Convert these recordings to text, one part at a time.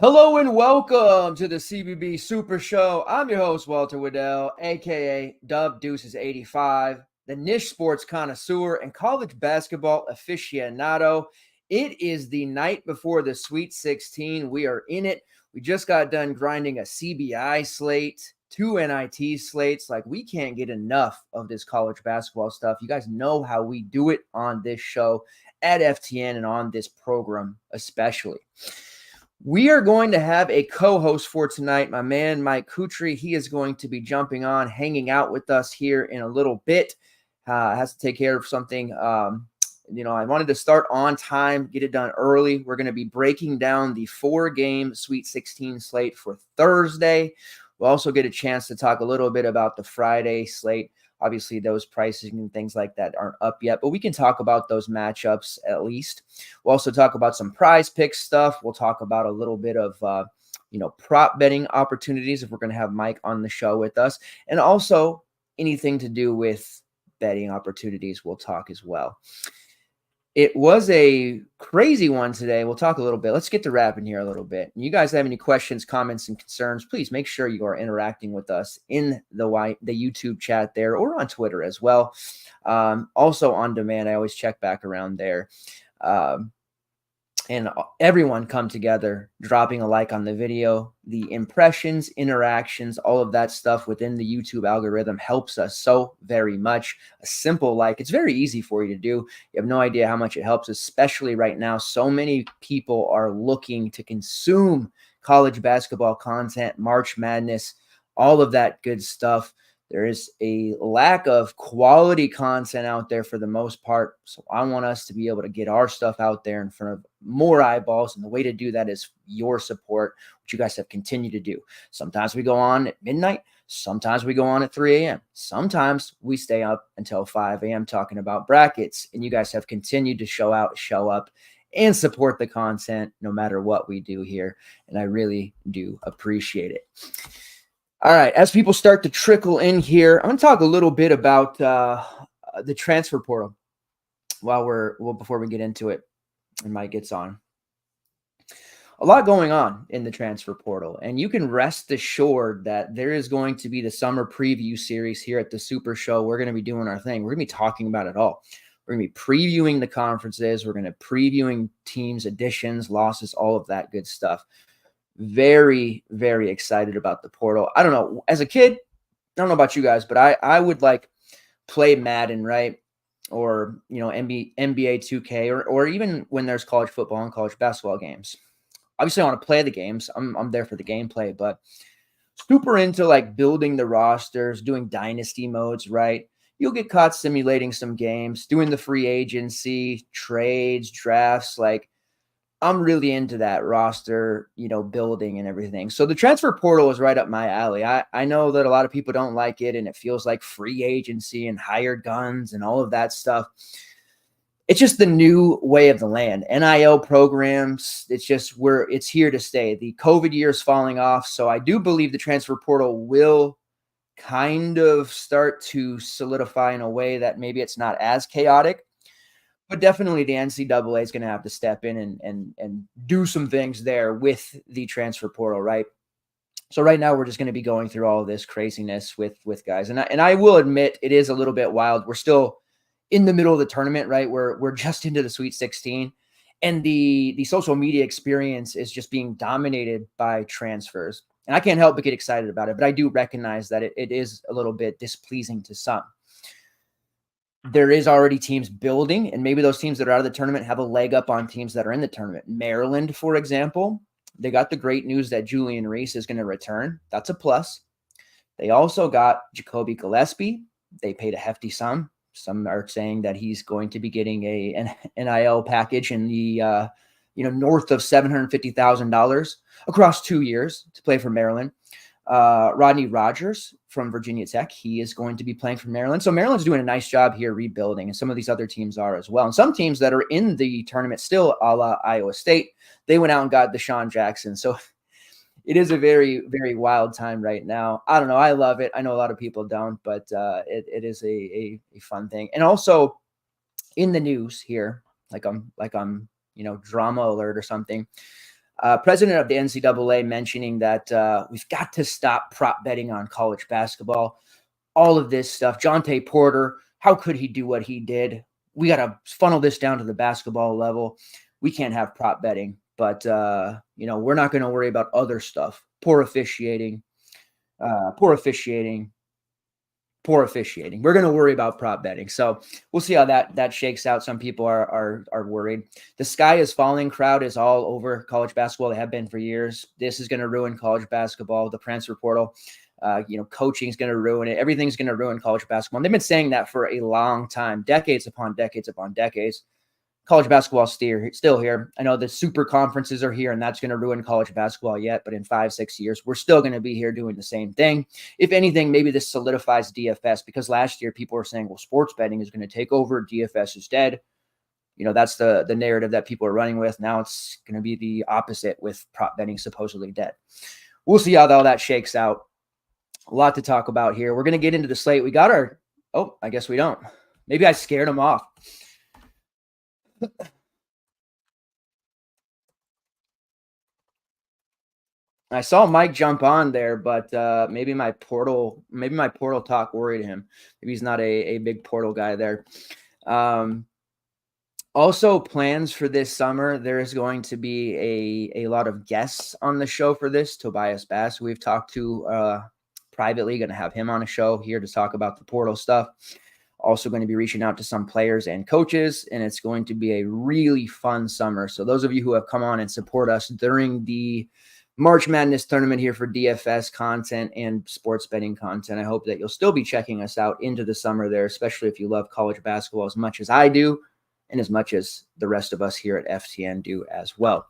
Hello and welcome to the CBB Supershow. I'm your host, Waddell, aka Dub Deuces 85, the niche sports connoisseur and college basketball aficionado. It is the night before the Sweet 16. We are in it. We just got done grinding a CBI slate, two NIT slates. Like, we can't get enough of this college basketball stuff. You guys know how we do it on this show at FTN and on this program especially. We are going to have a co-host for tonight, my man, Mike Kutry. He is going to be jumping on, hanging out with us here in a little bit. Has to take care of something. I wanted to start on time, get it done early. We're going to be breaking down the 4-game Sweet 16 slate for Thursday. We'll also get a chance to talk a little bit about the Friday slate. Obviously, those pricing and things like that aren't up yet, but we can talk about those matchups at least. We'll also talk about some prize pick stuff. We'll talk about a little bit of, prop betting opportunities if we're going to have Mike on the show with us. And also anything to do with betting opportunities, we'll talk as well. It was a crazy one today. We'll talk a little bit. Let's get to rapping here a little bit. You guys have any questions, comments, and concerns, please make sure you are interacting with us in the YouTube chat there or on Twitter as well. Also on demand, I always check back around there. And everyone come together, dropping a like on the video. The impressions, interactions, all of that stuff within the YouTube algorithm helps us so very much. A simple like, it's very easy for you to do. You have no idea how much it helps, especially right now. So many people are looking to consume college basketball content, March Madness, all of that good stuff. There is a lack of quality content out there for the most part. So I want us to be able to get our stuff out there in front of more eyeballs. And the way to do that is your support, which you guys have continued to do. Sometimes we go on at midnight. Sometimes we go on at 3 a.m. Sometimes we stay up until 5 a.m. talking about brackets. And you guys have continued to show up, and support the content no matter what we do here. And I really do appreciate it. All right, as people start to trickle in here, I'm going to talk a little bit about the transfer portal before we get into it and Mike gets on. A lot going on in the transfer portal, and you can rest assured that there is going to be the summer preview series here at the Super Show. We're going to be doing our thing. We're going to be talking about it all. We're going to be previewing the conferences. We're going to be previewing teams' additions, losses, all of that good stuff. Very, very excited about the portal. I don't know. As a kid, I don't know about you guys, but I would like play Madden, right? Or, NBA 2K, or even when there's college football and college basketball games. Obviously, I want to play the games. I'm there for the gameplay, but super into like building the rosters, doing dynasty modes, right? You'll get caught simulating some games, doing the free agency, trades, drafts, like I'm really into that roster, building and everything. So the transfer portal is right up my alley. I know that a lot of people don't like it and it feels like free agency and hired guns and all of that stuff. It's just the new way of the land. NIL programs, it's here to stay. The COVID year is falling off. So I do believe the transfer portal will kind of start to solidify in a way that maybe it's not as chaotic. But definitely the NCAA is going to have to step in and do some things there with the transfer portal, right? So right now we're just going to be going through all of this craziness with guys. And I will admit it is a little bit wild. We're still in the middle of the tournament, right? We're just into the Sweet 16. And the social media experience is just being dominated by transfers. And I can't help but get excited about it. But I do recognize that it is a little bit displeasing to some. There is already teams building, and maybe those teams that are out of the tournament have a leg up on teams that are in the tournament. Maryland, for example, they got the great news that Julian Reese is going to return. That's a plus. They also got Jacoby Gillespie. They paid a hefty sum. Some are saying that he's going to be getting an NIL package in the north of $750,000 across 2 years to play for Maryland. Rodney Rogers from Virginia Tech, he is going to be playing for Maryland. So Maryland's doing a nice job here rebuilding, and some of these other teams are as well. And some teams that are in the tournament still, a la Iowa State, they went out and got Deshaun Jackson. So it is a very, very wild time right now. I don't know. I love it. I know a lot of people don't, but it is a fun thing. And also in the news here, like I'm drama alert or something. President of the NCAA mentioning that we've got to stop prop betting on college basketball. All of this stuff. Jonte Porter, how could he do what he did? We got to funnel this down to the basketball level. We can't have prop betting, but we're not going to worry about other stuff. Poor officiating. Poor officiating. We're going to worry about prop betting. So we'll see how that shakes out. Some people are worried. The sky is falling crowd is all over college basketball. They have been for years. This is going to ruin college basketball. The transfer portal, coaching is going to ruin it. Everything's going to ruin college basketball. And they've been saying that for a long time, decades upon decades upon decades. College basketball is still here. I know the super conferences are here, and that's going to ruin college basketball yet. But in 5-6 years, we're still going to be here doing the same thing. If anything, maybe this solidifies DFS, because last year people were saying, well, sports betting is going to take over. DFS is dead. That's the narrative that people are running with. Now it's going to be the opposite, with prop betting supposedly dead. We'll see how all that shakes out. A lot to talk about here. We're going to get into the slate. We got I guess we don't. Maybe I scared them off. I saw Mike jump on there, but maybe my portal talk worried him. Maybe he's not a big portal guy there. Also, plans for this summer, there is going to be a lot of guests on the show for this. Tobias Bass, we've talked to privately, going to have him on a show here to talk about the portal stuff. Also going to be reaching out to some players and coaches, and it's going to be a really fun summer. So those of you who have come on and support us during the March Madness tournament here for DFS content and sports betting content, I hope that you'll still be checking us out into the summer there, especially if you love college basketball as much as I do and as much as the rest of us here at FTN do as well.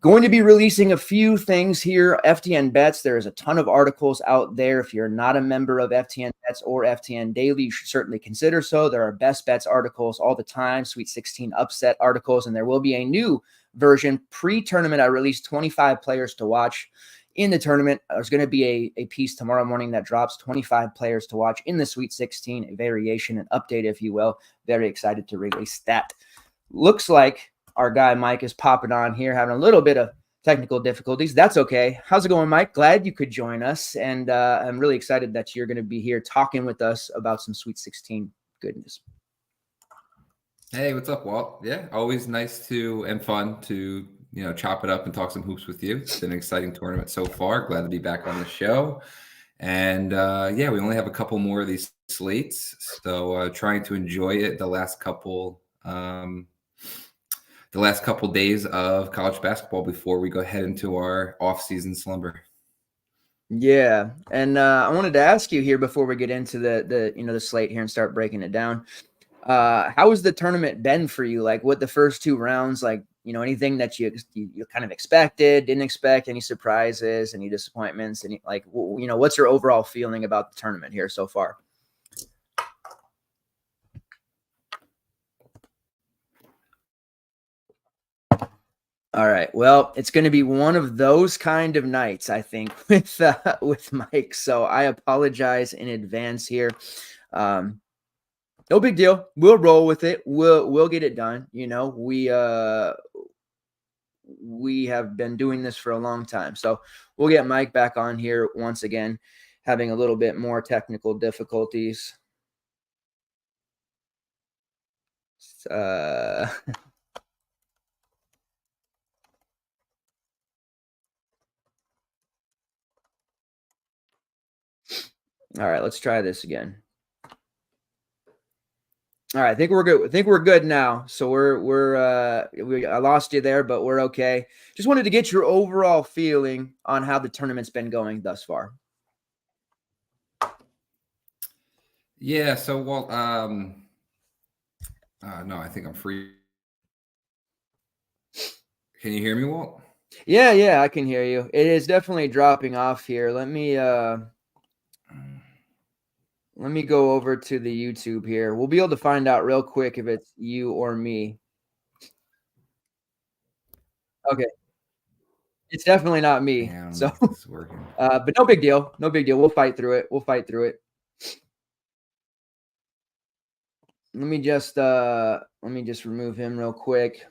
Going to be releasing a few things here. FTN Bets, there is a ton of articles out there. If you're not a member of FTN Bets or FTN Daily, you should certainly consider so. There are best bets articles all the time, Sweet 16 upset articles, and there will be a new version pre-tournament. I released 25 players to watch in the tournament. There's going to be a piece tomorrow morning that drops 25 players to watch in the Sweet 16, a variation, an update, if you will. Very excited to release that. Looks like our guy Mike is popping on here, having a little bit of technical difficulties. That's okay. How's it going, Mike? Glad you could join us. And I'm really excited that you're going to be here talking with us about some Sweet 16 goodness. Hey, what's up, Walt? Yeah, always nice and fun to, chop it up and talk some hoops with you. It's been an exciting tournament so far. Glad to be back on the show. And we only have a couple more of these slates. So trying to enjoy it the last couple days of college basketball before we go head into our off-season slumber. Yeah, and I wanted to ask you here before we get into the slate here and start breaking it down. How has the tournament been for you? Like, what the first two rounds, like, anything that you kind of expected, didn't expect, any surprises, any disappointments, and what's your overall feeling about the tournament here so far? All right. Well, it's going to be one of those kind of nights, I think, with Mike. So I apologize in advance here. No big deal. We'll roll with it. We'll get it done. We have been doing this for a long time. So we'll get Mike back on here once again, having a little bit more technical difficulties. All right, let's try this again. All right, I think we're good. I think we're good now. So I lost you there, but we're okay. Just wanted to get your overall feeling on how the tournament's been going thus far. Yeah, so Walt, no, I think I'm free. Can you hear me, Walt? Yeah, I can hear you. It is definitely dropping off here. Let me go over to the YouTube here. We'll be able to find out real quick if it's you or me. Okay. It's definitely not me. Yeah, I don't so, know if this is working. But no big deal. No big deal. We'll fight through it. Let me just remove him real quick.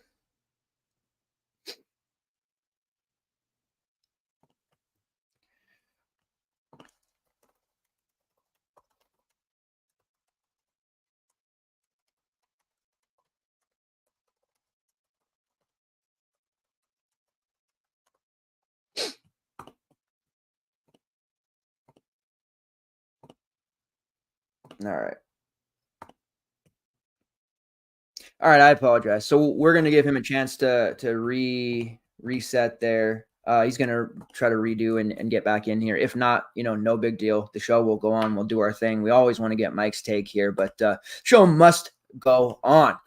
All right. All right, I apologize. So we're gonna give him a chance to reset there. He's gonna try to redo and get back in here. If not, no big deal. The show will go on. We'll do our thing. We always want to get Mike's take here, but show must go on.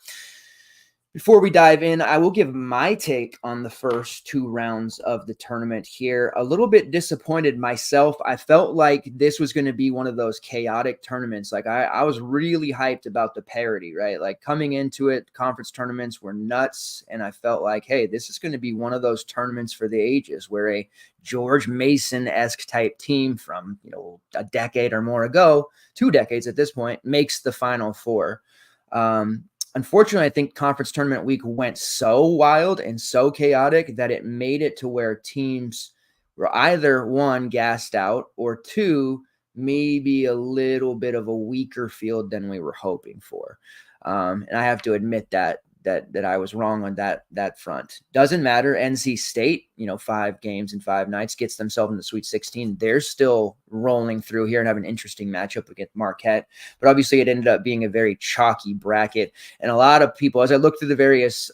Before we dive in, I will give my take on the first 2 rounds of the tournament here. A little bit disappointed myself. I felt like this was going to be one of those chaotic tournaments. Like I was really hyped about the parity, right? Like coming into it, conference tournaments were nuts. And I felt like, hey, this is going to be one of those tournaments for the ages where a George Mason-esque type team from, a decade or more ago, 2 decades at this point, makes the Final Four. Unfortunately, I think conference tournament week went so wild and so chaotic that it made it to where teams were either 1, gassed out, or 2, maybe a little bit of a weaker field than we were hoping for. And I have to admit that I was wrong on that front. Doesn't matter. NC State, 5 games in 5 nights, gets themselves in the Sweet 16. They're still rolling through here and have an interesting matchup against Marquette. But obviously, it ended up being a very chalky bracket. And a lot of people, as I look through the various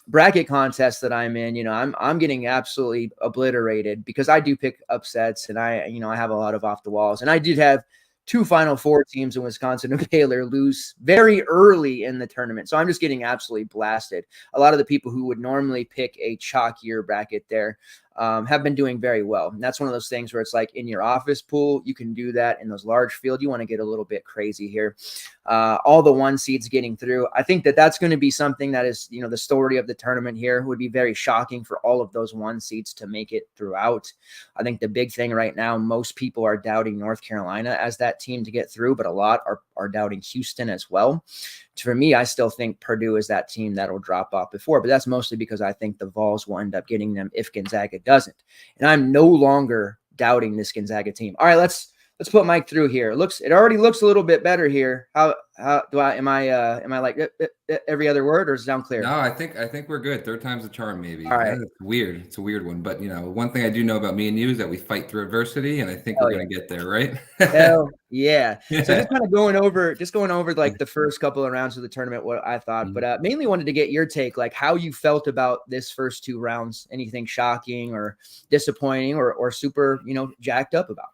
bracket contests that I'm in, I'm getting absolutely obliterated because I do pick upsets, and I have a lot of off the walls. And I did have 2 Final Four teams in Wisconsin and Baylor lose very early in the tournament. So I'm just getting absolutely blasted. A lot of the people who would normally pick a chalkier bracket there have been doing very well. And that's one of those things where it's like in your office pool, you can do that. In those large field, you want to get a little bit crazy here. All the 1 seeds getting through. I think that's going to be something that is, the story of the tournament here. Would be very shocking for all of those 1 seeds to make it throughout. I think the big thing right now, most people are doubting North Carolina as that team to get through, but a lot are doubting Houston as well. For me, I still think Purdue is that team that'll drop off before, but that's mostly because I think the Vols will end up getting them if Gonzaga doesn't. And I'm no longer doubting this Gonzaga team. All right, let's put Mike through here. It already looks a little bit better here. How do I am I like every other word, or does it sound clear? No, I think we're good. 3rd time's a charm, maybe. All right. That's weird. It's a weird one, but one thing I do know about me and you is that we fight through adversity, and I think we're going to get there, right? Hell yeah. So just kind of going over like the first couple of rounds of the tournament, what I thought, but mainly wanted to get your take, like how you felt about this first 2 rounds. Anything shocking or disappointing or super, jacked up about?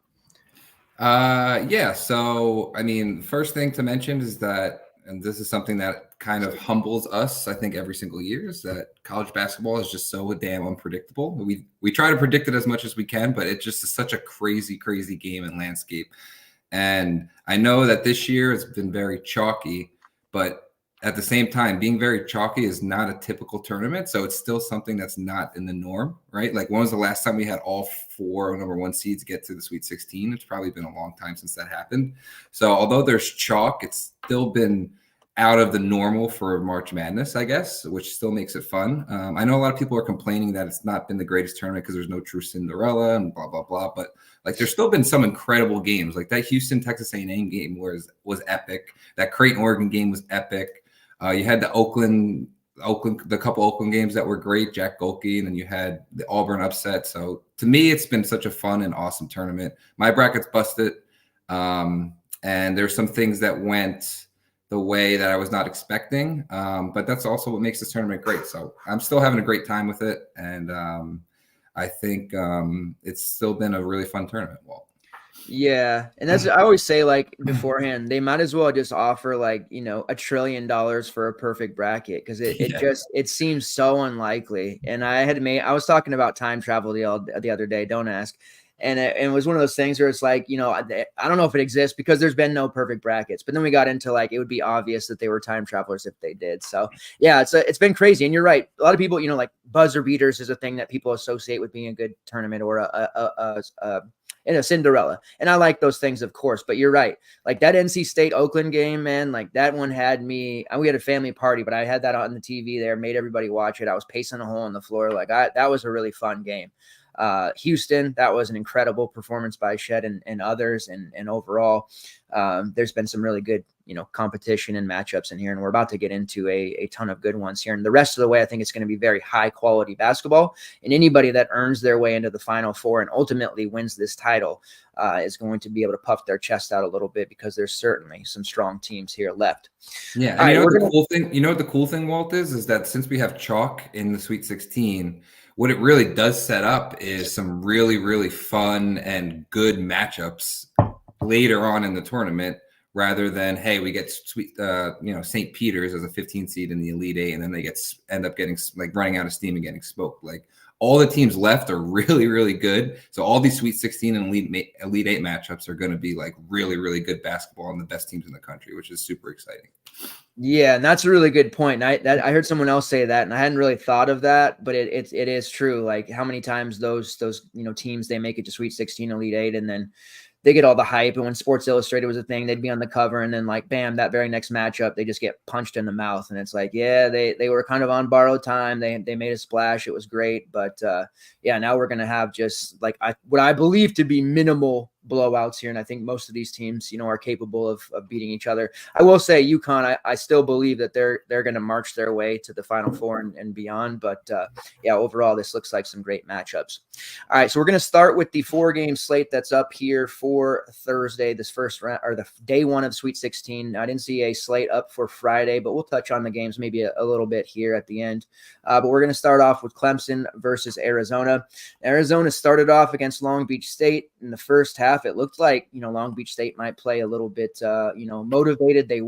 Yeah. So, I mean, first thing to mention is that, and this is something that kind of humbles us, I think, every single year, is that college basketball is just so damn unpredictable. We try to predict it as much as we can, but it just is such a crazy, crazy game and landscape. And I know that this year has been very chalky, but at the same time, being very chalky is not a typical tournament. So it's still something that's not in the norm, right? Like, when was the last time we had all 4 number 1 seeds get to the Sweet 16? It's probably been a long time since that happened. So although there's chalk, it's still been out of the normal for March Madness, I guess, which still makes it fun. I know a lot of people are complaining that it's not been the greatest tournament because there's no true Cinderella and blah, blah, blah. But like, there's still been some incredible games. Like that Houston Texas A&M game was epic. That Creighton Oregon game was epic. You had the couple Oakland games that were great, Jack Golke, and then you had the Auburn upset. So to me, it's been such a fun and awesome tournament. My bracket's busted, and there's some things that went the way that I was not expecting, but that's also what makes this tournament great. So I'm still having a great time with it, and I think it's still been a really fun tournament, Walt. Yeah. And that's, I always say, like, beforehand, they might as well just offer like, $1 trillion for a perfect bracket. Cause it seems so unlikely. And I was talking about time travel the other day, don't ask. And it was one of those things where it's like, I don't know if it exists because there's been no perfect brackets, but then we got into like, it would be obvious that they were time travelers if they did. So yeah, it's been crazy. And you're right. A lot of people, like buzzer beaters is a thing that people associate with being a good tournament or a Cinderella. And I like those things, of course, but you're right. Like that NC State Oakland game, man, like that one had me, we had a family party, but I had that on the TV there, made everybody watch it. I was pacing a hole on the floor. Like that was a really fun game. Houston, that was an incredible performance by Shed and others. And overall, there's been some really good competition and matchups in here. And we're about to get into a ton of good ones here. And the rest of the way, I think it's going to be very high quality basketball. And anybody that earns their way into the Final Four and ultimately wins this title is going to be able to puff their chest out a little bit, because there's certainly some strong teams here left. Yeah. And you know what the cool thing, Walt, is that since we have chalk in the Sweet 16, what it really does set up is some really, really fun and good matchups later on in the tournament, rather than, hey, we get St. Peter's as a 15 seed in the Elite Eight, and then they end up getting like running out of steam and getting smoked. Like, all the teams left are really, really good. So all these Sweet 16 and Elite Eight matchups are going to be like really, really good basketball and the best teams in the country, which is super exciting. Yeah, and that's a really good point. And I heard someone else say that, and I hadn't really thought of that, but it is true. Like, how many times those teams, they make it to Sweet 16, Elite Eight, and then they get all the hype. And when Sports Illustrated was a thing, they'd be on the cover, and then like, bam, that very next matchup, they just get punched in the mouth. And it's like, yeah, they were kind of on borrowed time. They made a splash. It was great. But yeah, now we're going to have just like what I believe to be minimal blowouts here. And I think most of these teams, are capable of beating each other. I will say UConn, I still believe that they're going to march their way to the Final Four and beyond. But yeah, overall, this looks like some great matchups. All right, so we're going to start with the 4-game slate that's up here for Thursday, this first round, or the day one of Sweet 16. I didn't see a slate up for Friday, but we'll touch on the games maybe a little bit here at the end. But we're going to start off with Clemson versus Arizona. Arizona started off against Long Beach State in the first half. It looked like, Long Beach State might play a little bit, motivated. They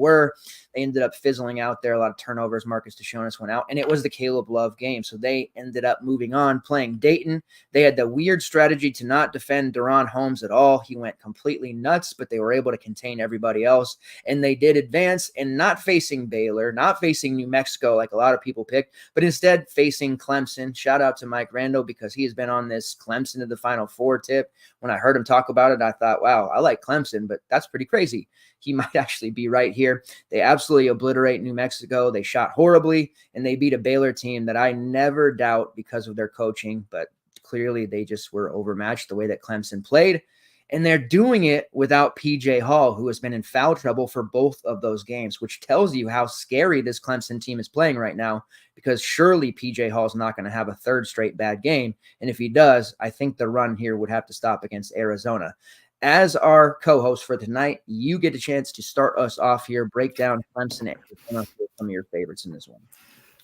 ended up fizzling out there. A lot of turnovers. Marcus Deshonis went out, and it was the Caleb Love game. So they ended up moving on, playing Dayton. They had the weird strategy to not defend Deron Holmes at all. He went completely nuts, but they were able to contain everybody else. And they did advance, and not facing Baylor, not facing New Mexico like a lot of people picked, but instead facing Clemson. Shout out to Mike Randall, because he has been on this Clemson to the Final Four tip. When I heard him talk about it, I thought, wow, I like Clemson, but that's pretty crazy. He might actually be right here. They absolutely obliterate New Mexico. They shot horribly, and they beat a Baylor team that I never doubt because of their coaching, but clearly they just were overmatched the way that Clemson played. And they're doing it without PJ Hall, who has been in foul trouble for both of those games, which tells you how scary this Clemson team is playing right now, because surely PJ Hall is not going to have a third straight bad game. And if he does, I think the run here would have to stop against Arizona. As our co-host for tonight, you get a chance to start us off here, break down Clemson, and some of your favorites in this one.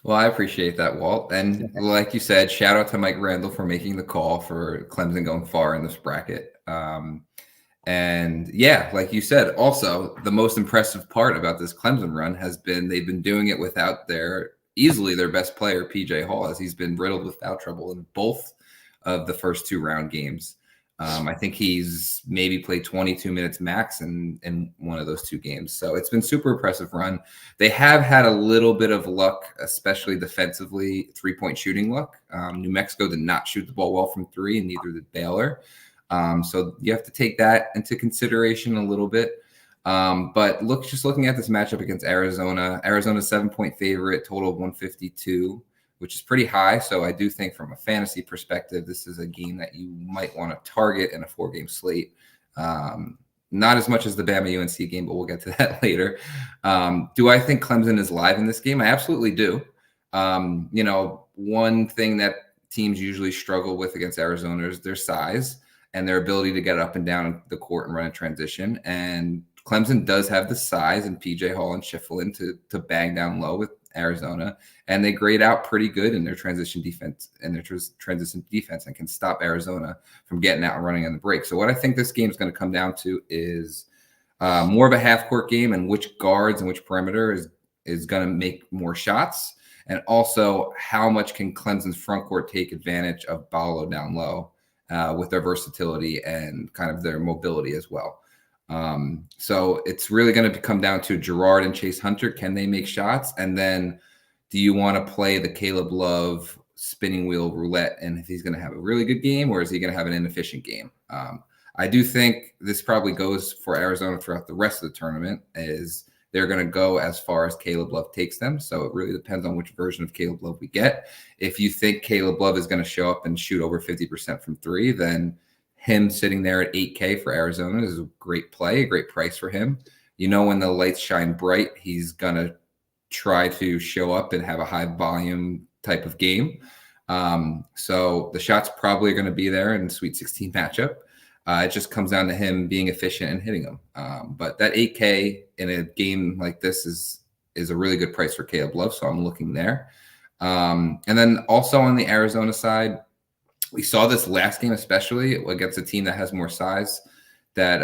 Well, I appreciate that, Walt. And like you said, shout out to Mike Randall for making the call for Clemson going far in this bracket. And yeah, like you said, also the most impressive part about this Clemson run has been they've been doing it without easily their best player, PJ Hall, as he's been riddled with foul trouble in both of the first 2 round games. I think he's maybe played 22 minutes max in one of those 2 games. So it's been super impressive run. They have had a little bit of luck, especially defensively, 3-point shooting luck. New Mexico did not shoot the ball well from 3, and neither did Baylor. So you have to take that into consideration a little bit. But just looking at this matchup against Arizona's 7-point favorite, total of 152. Which is pretty high. So I do think from a fantasy perspective, this is a game that you might want to target in a 4-game slate. Not as much as the Bama UNC game, but we'll get to that later. Do I think Clemson is live in this game? I absolutely do. One thing that teams usually struggle with against Arizona is their size and their ability to get up and down the court and run a transition. And Clemson does have the size and PJ Hall and Schiffelin to bang down low with Arizona, and they grade out pretty good in their transition defense and can stop Arizona from getting out and running on the break. So what I think this game is going to come down to is more of a half-court game, and which guards and which perimeter is going to make more shots, and also how much can Clemson's front court take advantage of Ballo down low with their versatility and kind of their mobility as well. So it's really going to come down to Gerard and Chase Hunter. Can they make shots? And then do you want to play the Caleb Love spinning wheel roulette? And if he's going to have a really good game, or is he going to have an inefficient game? I do think this probably goes for Arizona throughout the rest of the tournament, is they're going to go as far as Caleb Love takes them. So it really depends on which version of Caleb Love we get. If you think Caleb Love is going to show up and shoot over 50% from 3, then him sitting there at $8K for Arizona is a great play, a great price for him. when the lights shine bright, he's going to try to show up and have a high volume type of game. So the shots probably are going to be there in the Sweet 16 matchup. It just comes down to him being efficient and hitting them. But that 8K in a game like this is a really good price for Caleb Love, so I'm looking there. And then also on the Arizona side, we saw this last game, especially against a team that has more size, that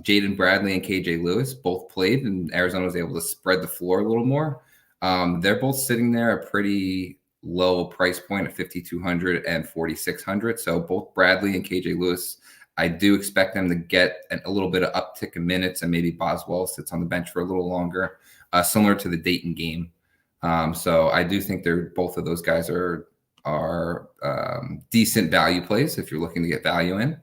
Jaden Bradley and KJ Lewis both played, and Arizona was able to spread the floor a little more. They're both sitting there at pretty low price point at 5,200 and 4,600. So both Bradley and KJ Lewis, I do expect them to get a little bit of uptick in minutes, and maybe Boswell sits on the bench for a little longer, similar to the Dayton game. So I do think both of those guys are decent value plays if you're looking to get value in.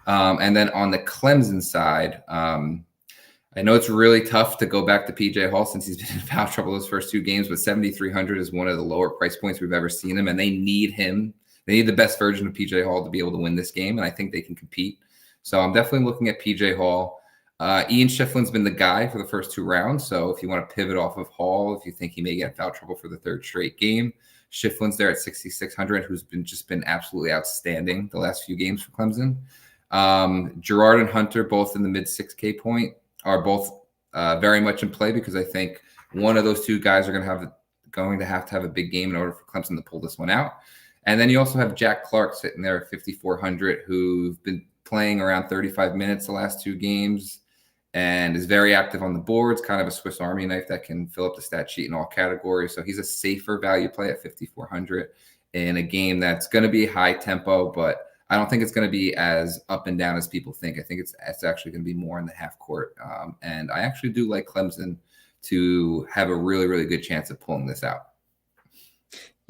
And then on the Clemson side, I know it's really tough to go back to PJ Hall since he's been in foul trouble those first two games, but 7,300 is one of the lower price points we've ever seen him, and they need him. They need the best version of PJ Hall to be able to win this game, and I think they can compete. So I'm definitely looking at PJ Hall. Ian Shiflin's been the guy for the first two rounds, so if you want to pivot off of Hall, if you think he may get in foul trouble for the third straight game, Shiflin's there at 6,600, who's been absolutely outstanding the last few games for Clemson. Gerard and Hunter, both in the mid 6K point, are both very much in play, because I think one of those two guys are going to have to have a big game in order for Clemson to pull this one out. And then you also have Jack Clark sitting there at 5,400, who's been playing around 35 minutes the last two games and is very active on the boards, kind of a Swiss Army knife that can fill up the stat sheet in all categories. So he's a safer value play at 5,400 in a game that's going to be high tempo, but I don't think it's going to be as up and down as people think. I think it's actually going to be more in the half court. And I actually do like Clemson to have a really, really good chance of pulling this out.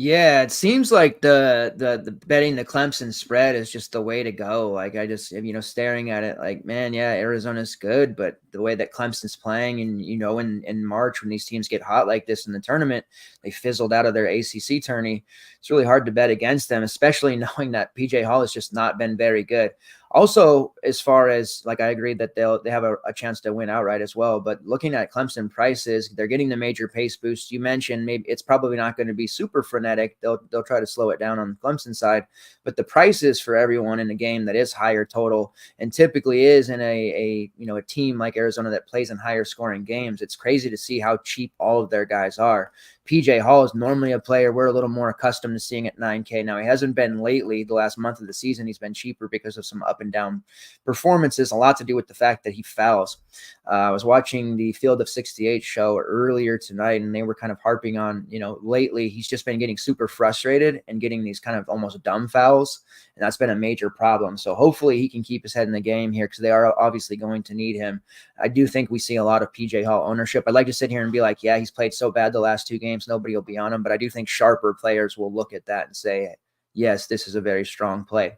Yeah, it seems like the betting the Clemson spread is just the way to go. Like, I just, staring at it like, man, yeah, Arizona's good, but the way that Clemson's playing, and in March when these teams get hot like this in the tournament, they fizzled out of their ACC tourney. It's really hard to bet against them, especially knowing that PJ Hall has just not been very good. Also, as far as, like, I agree that they have a chance to win outright as well. But looking at Clemson prices, they're getting the major pace boost. You mentioned maybe it's probably not going to be super frenetic. They'll try to slow it down on the Clemson side. But the prices for everyone in a game that is higher total, and typically is in a team like Arizona that plays in higher scoring games, it's crazy to see how cheap all of their guys are. PJ Hall is normally a player we're a little more accustomed to seeing at 9K. Now, he hasn't been lately. The last month of the season, he's been cheaper because of some up and down performances, a lot to do with the fact that he fouls. I was watching the Field of 68 show earlier tonight, and they were kind of harping on, lately he's just been getting super frustrated and getting these kind of almost dumb fouls, and that's been a major problem. So hopefully he can keep his head in the game here, because they are obviously going to need him. I do think we see a lot of PJ Hall ownership. I'd like to sit here and be like, yeah, he's played so bad the last two games, nobody will be on him. But I do think sharper players will look at that and say, yes, this is a very strong play.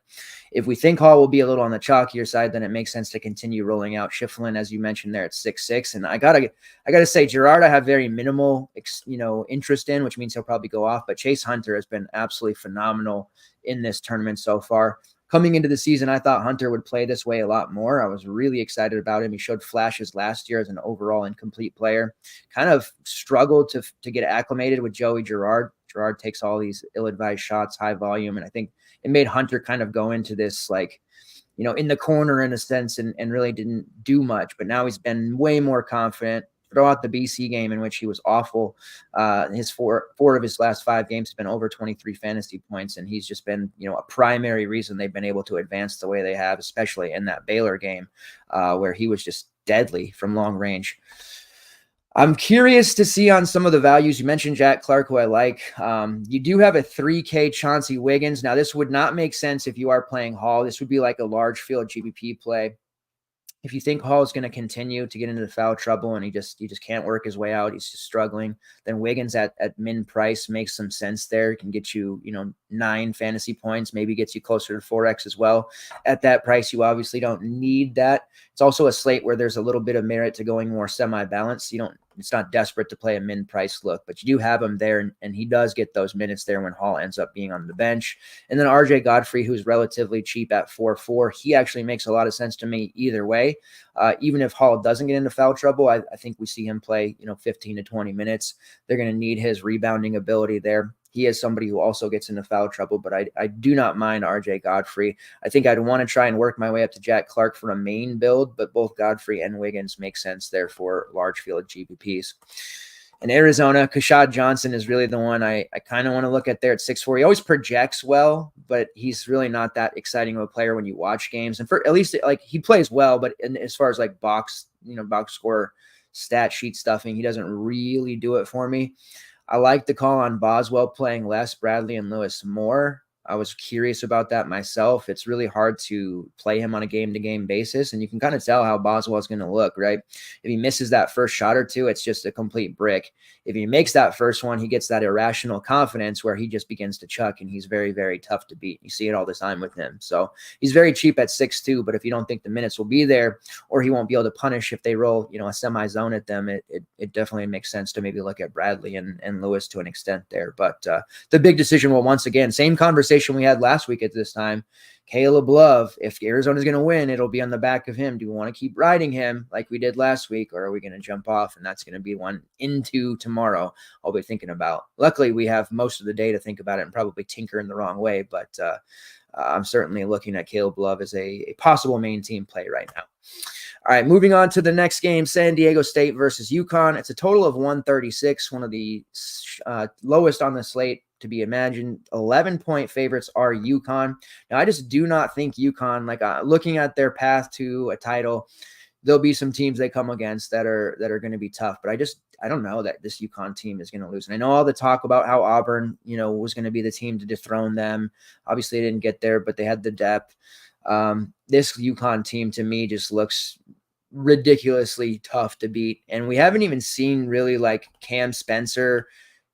If we think Hall will be a little on the chalkier side, then it makes sense to continue rolling out Shiflin, as you mentioned there, at 6'6". And I gotta say, Gerard, I have very minimal, interest in, which means he'll probably go off. But Chase Hunter has been absolutely phenomenal in this tournament so far. Coming into the season, I thought Hunter would play this way a lot more. I was really excited about him. He showed flashes last year as an overall incomplete player. Kind of struggled to get acclimated with Joey Gerard. Gerard takes all these ill-advised shots, high volume, and I think it made Hunter kind of go into this, in the corner in a sense, and really didn't do much. But now he's been way more confident. Throw out the BC game, in which he was awful. His four of his last 5 games have been over 23 fantasy points, and he's just been, a primary reason they've been able to advance the way they have, especially in that Baylor game where he was just deadly from long range. I'm curious to see on some of the values. You mentioned Jack Clark, who I like. You do have a 3K Chauncey Wiggins. Now, this would not make sense if you are playing Hall. This would be like a large field GBP play. If you think Hall is going to continue to get into the foul trouble and he just can't work his way out, he's just struggling, then Wiggins at min price makes some sense there. It can get you, 9 fantasy points, maybe gets you closer to 4X as well. At that price, you obviously don't need that. It's also a slate where there's a little bit of merit to going more semi-balanced. You don't it's not desperate to play a min price look, but you do have him there, and he does get those minutes there when Hall ends up being on the bench. And then RJ Godfrey, who's relatively cheap at 4.4, he actually makes a lot of sense to me either way. Even if Hall doesn't get into foul trouble, I think we see him play 15 to 20 minutes. They're going to need his rebounding ability there. He is somebody who also gets into foul trouble, but I do not mind RJ Godfrey. I think I'd want to try and work my way up to Jack Clark for a main build, but both Godfrey and Wiggins make sense there for large field GPPs. In Arizona, Kashad Johnson is really the one I kind of want to look at there at 6'4". He always projects well, but he's really not that exciting of a player when you watch games. And for at least he plays well, but as far as box score stat sheet stuffing, he doesn't really do it for me. I like the call on Boswell playing less, Bradley and Lewis more. I was curious about that myself. It's really hard to play him on a game-to-game basis, and you can kind of tell how Boswell is going to look, right? If he misses that first shot or two, it's just a complete brick. If he makes that first one, he gets that irrational confidence where he just begins to chuck, and he's very, very tough to beat. You see it all the time with him. So he's very cheap at 6'2", but if you don't think the minutes will be there or he won't be able to punish if they roll, a semi-zone at them, it definitely makes sense to maybe look at Bradley and Lewis to an extent there. But the big decision will, once again, same conversation we had last week at this time. Caleb Love, if Arizona's going to win, it'll be on the back of him. Do we want to keep riding him like we did last week, or are we going to jump off? And that's going to be one into tomorrow I'll be thinking about. Luckily, we have most of the day to think about it and probably tinker in the wrong way, but I'm certainly looking at Caleb Love as a possible main team play right now. All right, moving on to the next game, San Diego State versus UConn. It's a total of 136, one of the lowest on the slate to be imagined. 11-point favorites are UConn. Now, I just do not think UConn, looking at their path to a title, there'll be some teams they come against that are going to be tough. But I don't know that this UConn team is going to lose. And I know all the talk about how Auburn, was going to be the team to dethrone them. Obviously, they didn't get there, but they had the depth. This UConn team to me just looks ridiculously tough to beat. And we haven't even seen really Cam Spencer.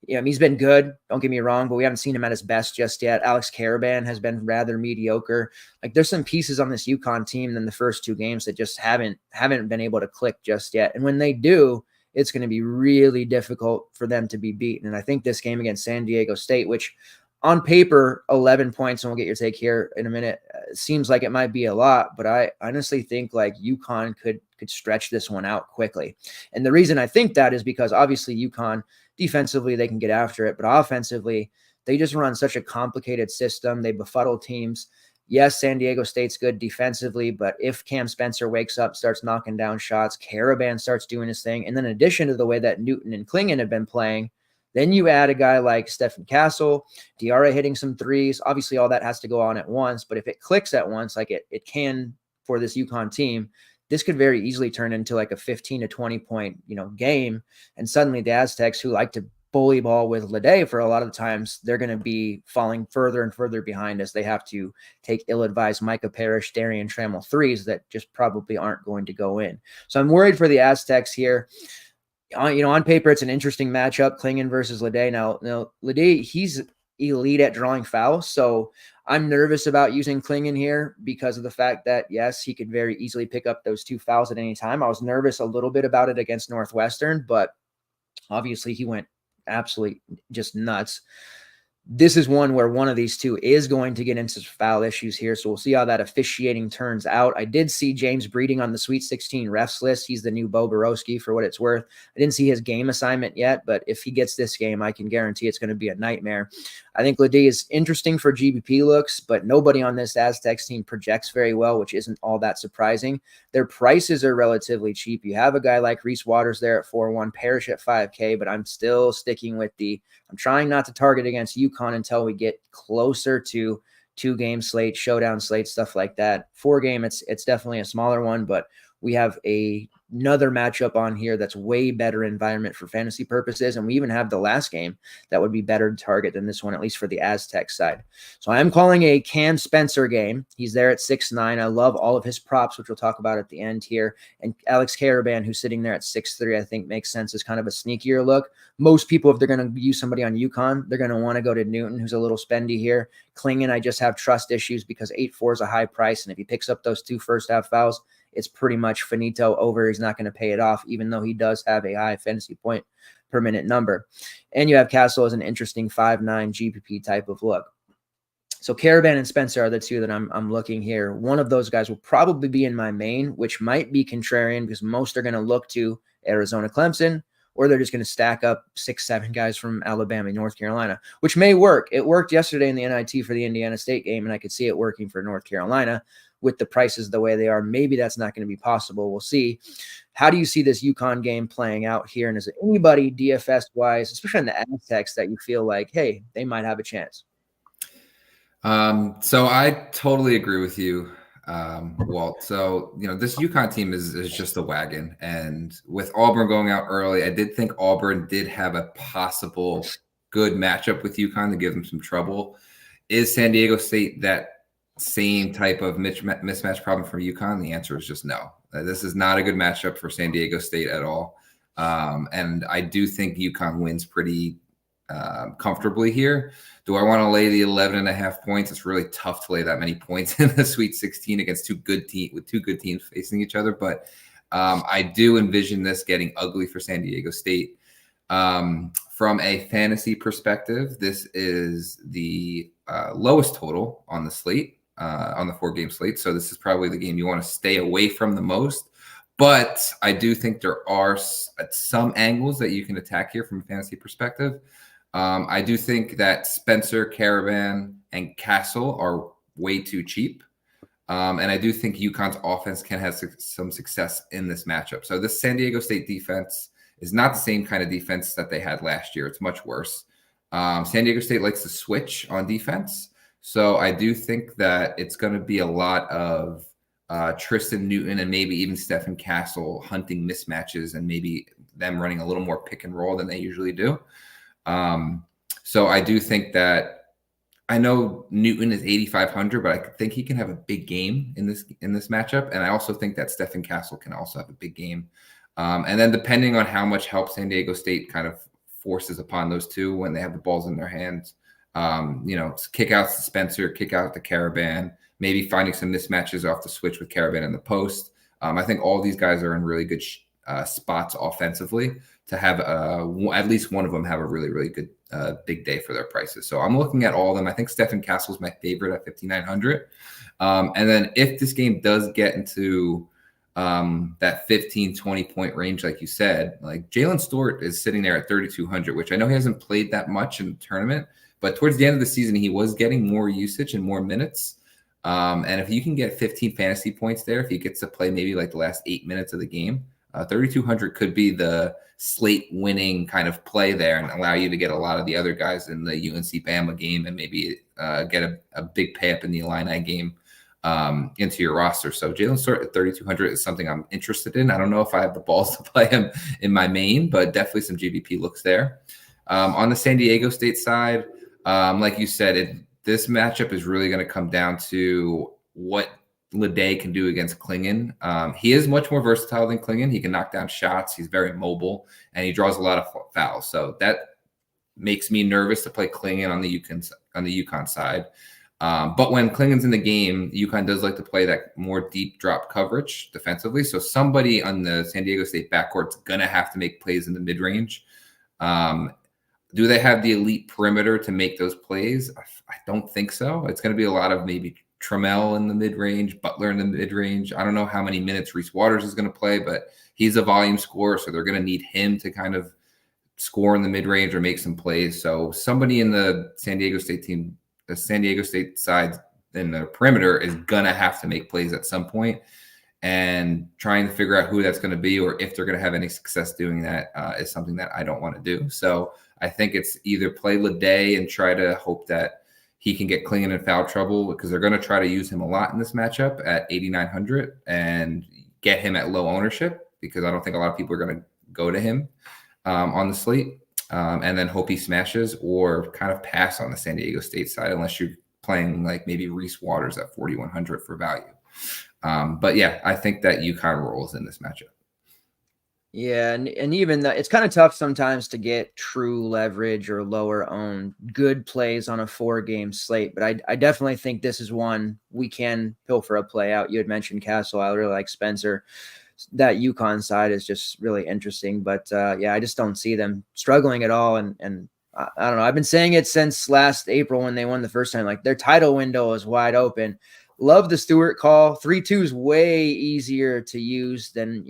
He's been good, don't get me wrong, but we haven't seen him at his best just yet. Alex Caravan has been rather mediocre. There's some pieces on this UConn team in the first two games that just haven't been able to click just yet. And when they do, it's going to be really difficult for them to be beaten. And I think this game against San Diego State, which on paper, 11 points, and we'll get your take here in a minute, seems like it might be a lot, but I honestly think UConn could stretch this one out quickly. And the reason I think that is because obviously UConn, defensively, they can get after it, but offensively, they just run such a complicated system. They befuddle teams. Yes, San Diego State's good defensively, but if Cam Spencer wakes up, starts knocking down shots, Caravan starts doing his thing, and then in addition to the way that Newton and Klingon have been playing, then you add a guy like Stephen Castle, Diarra hitting some threes. Obviously, all that has to go on at once, but if it clicks at once, like it can for this UConn team, this could very easily turn into a 15 to 20 point, game. And suddenly the Aztecs, who like to bully ball with Lede for a lot of the times, they're going to be falling further and further behind as they have to take ill-advised Micah Parrish, Darian Trammell threes that just probably aren't going to go in. So I'm worried for the Aztecs here. On paper, it's an interesting matchup, Klingon versus Lede. Now Lede, he's elite at drawing fouls, so I'm nervous about using Klingon here because of the fact that, yes, he could very easily pick up those two fouls at any time. I was nervous a little bit about it against Northwestern, but obviously he went absolutely just nuts. This is one where one of these two is going to get into foul issues here, so we'll see how that officiating turns out. I did see James Breeding on the Sweet 16 refs list. He's the new Bo Borowski for what it's worth. I didn't see his game assignment yet, but if he gets this game, I can guarantee it's going to be a nightmare. I think Lede is interesting for GBP looks, but nobody on this Aztecs team projects very well, which isn't all that surprising. Their prices are relatively cheap. You have a guy like Reese Waters there at 4-1, Parrish at 5K, but I'm still sticking with I'm trying not to target against UConn until we get closer to 2-game slate, showdown slate, stuff like that. 4-game, it's definitely a smaller one, but we have another matchup on here that's way better environment for fantasy purposes. And we even have the last game that would be better to target than this one, at least for the Aztec side. So I am calling a Cam Spencer game. He's there at 6'9". I love all of his props, which we'll talk about at the end here. And Alex Caravan, who's sitting there at 6'3", I think makes sense as kind of a sneakier look. Most people, if they're going to use somebody on UConn, they're going to want to go to Newton, who's a little spendy here. Klingon, I just have trust issues because 8.4 is a high price. And if he picks up those 2 first half fouls, it's pretty much finito over. He's not going to pay it off, even though he does have a high fantasy point per minute number. And you have Castle as an interesting 5'9 GPP type of look. So Caravan and Spencer are the two that I'm looking here. One of those guys will probably be in my main, which might be contrarian because most are going to look to Arizona, Clemson, or they're just going to stack up 6-7 guys from Alabama, North Carolina, which may work. It worked yesterday in the NIT for the Indiana State game, and I could see it working for North Carolina with the prices the way they are. Maybe that's not going to be possible. We'll see. How do you see this UConn game playing out here? And is there anybody DFS-wise, especially on the Aztecs, that you feel like, hey, they might have a chance? So I totally agree with you, Walt. So, this UConn team is just a wagon. And with Auburn going out early, I did think Auburn did have a possible good matchup with UConn to give them some trouble. Is San Diego State that same type of mismatch problem for UConn? The answer is just no. This is not a good matchup for San Diego State at all. And I do think UConn wins pretty comfortably here. Do I want to lay the 11.5 points? It's really tough to lay that many points in the Sweet 16 against two good teams facing each other. But I do envision this getting ugly for San Diego State. From a fantasy perspective, this is the lowest total on the slate, on the 4-game slate. So this is probably the game you want to stay away from the most. But I do think there are some angles that you can attack here from a fantasy perspective. I do think that Spencer, Caravan, and Castle are way too cheap. And I do think UConn's offense can have some success in this matchup. So this San Diego State defense is not the same kind of defense that they had last year. It's much worse. San Diego State likes to switch on defense. So I do think that it's going to be a lot of Tristan Newton and maybe even Stephen Castle hunting mismatches and maybe them running a little more pick and roll than they usually do. So I do think that I know Newton is 8,500, but I think he can have a big game in this matchup. And I also think that Stephen Castle can also have a big game. And then depending on how much help San Diego State kind of forces upon those two when they have the balls in their hands, kick out to Spencer, kick out the Caravan, maybe finding some mismatches off the switch with Caravan in the post. I think all these guys are in really good spots offensively to have at least one of them have a really, really good big day for their prices. So I'm looking at all of them. I think Stephen Castle is my favorite at 5,900. And then if this game does get into that 15, 20 point range, like you said, like Jalen Stewart is sitting there at 3,200, which I know he hasn't played that much in the tournament, but towards the end of the season, he was getting more usage and more minutes. And if you can get 15 fantasy points there, if he gets to play maybe like the last 8 minutes of the game, 3,200 could be the slate winning kind of play there and allow you to get a lot of the other guys in the UNC Bama game and maybe get a big pay up in the Illini game into your roster. So Jalen Stewart at 3,200 is something I'm interested in. I don't know if I have the balls to play him in my main, but definitely some GBP looks there. On the San Diego State side, like you said, this matchup is really going to come down to what Leday can do against Klingon. He is much more versatile than Klingon. He can knock down shots. He's very mobile, and he draws a lot of fouls. So that makes me nervous to play Klingon on the UConn side. But when Klingon's in the game, UConn does like to play that more deep drop coverage defensively. So somebody on the San Diego State backcourt's going to have to make plays in the mid-range. Do they have the elite perimeter to make those plays? I don't think so. It's going to be a lot of maybe Trammell in the mid-range, Butler in the mid-range. I don't know how many minutes Reese Waters is going to play, but he's a volume scorer, so they're going to need him to kind of score in the mid-range or make some plays. So somebody in the San Diego State team, the San Diego State side in the perimeter is going to have to make plays at some point, and trying to figure out who that's going to be or if they're going to have any success doing that is something that I don't want to do. So I think it's either play Leday and try to hope that he can get Klingon in foul trouble because they're going to try to use him a lot in this matchup at 8,900 and get him at low ownership because I don't think a lot of people are going to go to him on the slate and then hope he smashes or kind of pass on the San Diego State side unless you're playing like maybe Reese Waters at 4,100 for value. But yeah, I think that UConn rolls in this matchup. Yeah, and even it's kind of tough sometimes to get true leverage or lower owned good plays on a 4-game slate. But I definitely think this is one we can pilfer a play out. You had mentioned Castle. I really like Spencer. That UConn side is just really interesting. But yeah, I just don't see them struggling at all. And I don't know. I've been saying it since last April when they won the first time. Like their title window is wide open. Love the Stewart call. 3-2 is way easier to use than,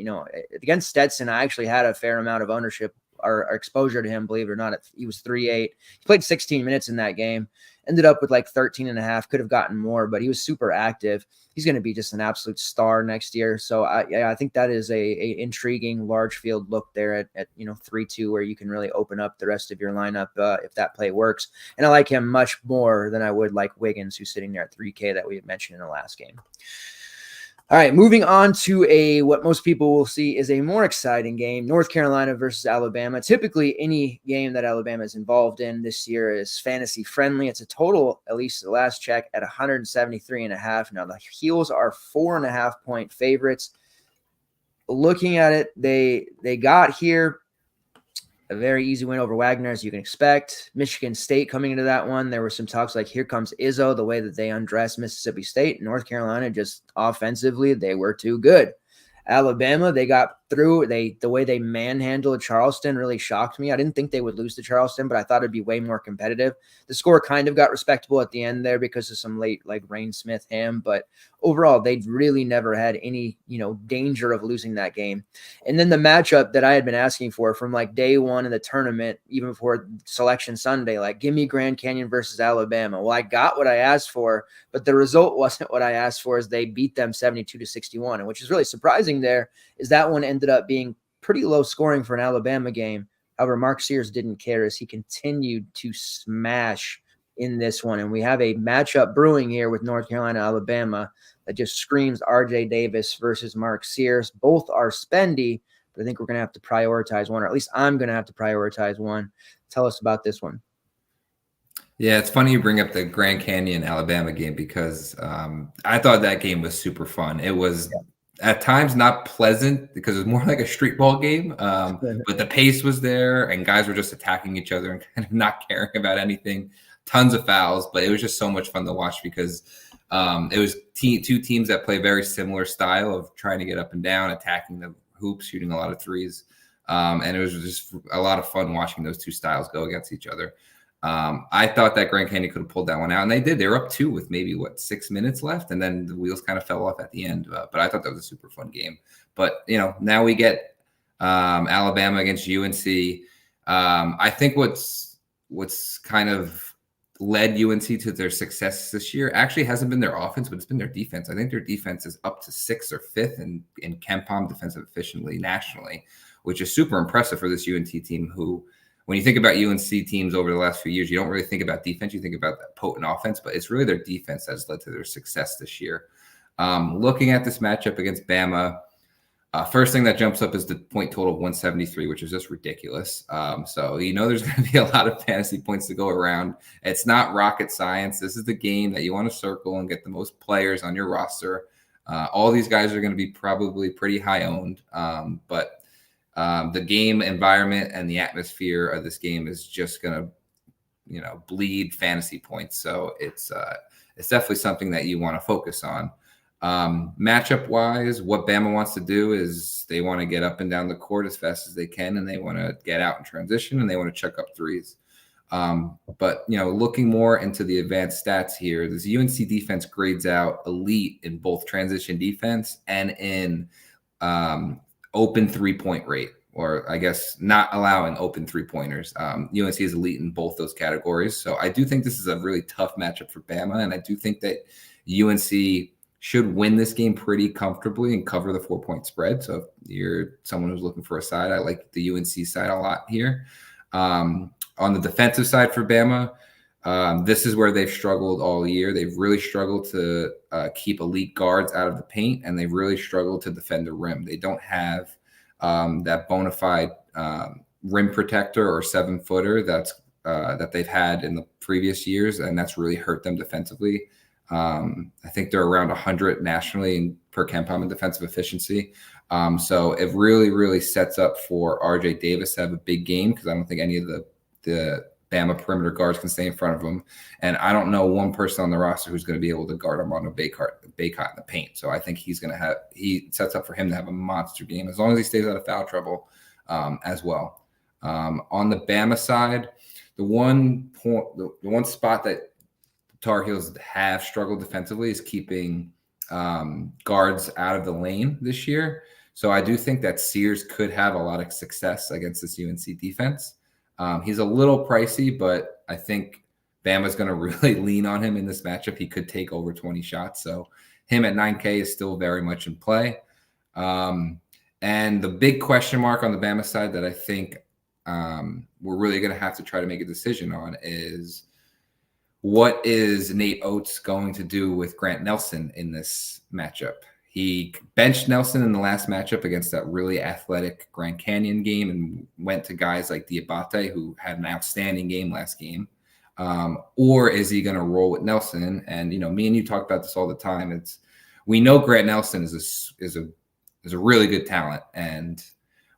against Stetson. I actually had a fair amount of ownership or exposure to him, believe it or not. He was 3-8. He played 16 minutes in that game, ended up with like 13 and a half, could have gotten more, but he was super active. He's going to be just an absolute star next year. So I think that is a intriguing large field look there at 3-2, where you can really open up the rest of your lineup if that play works. And I like him much more than I would like Wiggins, who's sitting there at 3K that we had mentioned in the last game. All right, moving on to what most people will see is a more exciting game, North Carolina versus Alabama. Typically, any game that Alabama is involved in this year is fantasy friendly. It's a total, at least the last check, at 173.5. Now, the Heels are 4.5-point favorites. Looking at it, they got here a very easy win over Wagner, as you can expect. Michigan State coming into that one, there were some talks like, here comes Izzo, the way that they undressed Mississippi State. North Carolina, just offensively, they were too good. Alabama, they got through. The way they manhandled Charleston really shocked me. I didn't think they would lose to Charleston, but I thought it'd be way more competitive. The score kind of got respectable at the end there because of some late, like Rain Smith ham, but overall, they really never had any, danger of losing that game. And then the matchup that I had been asking for from like day one in the tournament, even before Selection Sunday, like give me Grand Canyon versus Alabama. Well, I got what I asked for, but the result wasn't what I asked for, as they beat them 72-61. And which is really surprising there is that one ended up being pretty low scoring for an Alabama game. However, Mark Sears didn't care as he continued to smash in this one. And we have a matchup brewing here with North Carolina, Alabama that just screams RJ Davis versus Mark Sears. Both are spendy, but I think we're going to have to prioritize one, or at least I'm going to have to prioritize one. Tell us about this one. Yeah, it's funny you bring up the Grand Canyon, Alabama game, because I thought that game was super fun. It was at times not pleasant because it was more like a street ball game, but the pace was there and guys were just attacking each other and kind of not caring about anything. Tons of fouls, but it was just so much fun to watch because it was two teams that play very similar style of trying to get up and down, attacking the hoops, shooting a lot of threes. And it was just a lot of fun watching those two styles go against each other. I thought that Grand Canyon could have pulled that one out, and they did. They were up 2 with maybe 6 minutes left, and then the wheels kind of fell off at the end. But I thought that was a super fun game. But now we get Alabama against UNC. I think what's kind of led UNC to their success this year actually hasn't been their offense, but it's been their defense. I think their defense is up to 6th or 5th in KenPom defensive efficiency nationally, which is super impressive for this UNC team who. When you think about UNC teams over the last few years, you don't really think about defense. You think about that potent offense, but it's really their defense that has led to their success this year. Looking at this matchup against Bama, first thing that jumps up is the point total of 173, which is just ridiculous. So there's going to be a lot of fantasy points to go around. It's not rocket science. This is the game that you want to circle and get the most players on your roster. All these guys are going to be probably pretty high owned, but the game environment and the atmosphere of this game is just going to, bleed fantasy points. So it's definitely something that you want to focus on. Matchup wise, what Bama wants to do is they want to get up and down the court as fast as they can, and they want to get out in transition, and they want to chuck up threes. But looking more into the advanced stats here, this UNC defense grades out elite in both transition defense and in open 3-point rate, or I guess not allowing open 3-pointers. UNC is elite in both those categories. So I do think this is a really tough matchup for Bama. And I do think that UNC should win this game pretty comfortably and cover the 4-point spread. So if you're someone who's looking for a side, I like the UNC side a lot here. On the defensive side for Bama, this is where they've struggled all year. They've really struggled to keep elite guards out of the paint, and they've really struggled to defend the rim. They don't have that bona fide rim protector or 7-footer that they've had in the previous years, and that's really hurt them defensively. I think they're around 100 nationally in per KenPom in defensive efficiency. So it really, really sets up for RJ Davis to have a big game, because I don't think any of the Bama perimeter guards can stay in front of him. And I don't know one person on the roster who's going to be able to guard him on a Baycott in the paint. So I think he sets up for him to have a monster game, as long as he stays out of foul trouble as well. On the Bama side, the one spot that Tar Heels have struggled defensively is keeping guards out of the lane this year. So I do think that Sears could have a lot of success against this UNC defense. He's a little pricey, but I think Bama's going to really lean on him in this matchup. He could take over 20 shots. So him at 9K is still very much in play. And the big question mark on the Bama side that I think we're really going to have to try to make a decision on is, what is Nate Oates going to do with Grant Nelson in this matchup? He benched Nelson in the last matchup against that really athletic Grand Canyon game and went to guys like Diabate, who had an outstanding game last game. Or is he going to roll with Nelson? And, me and you talk about this all the time. We know Grant Nelson is a really good talent. And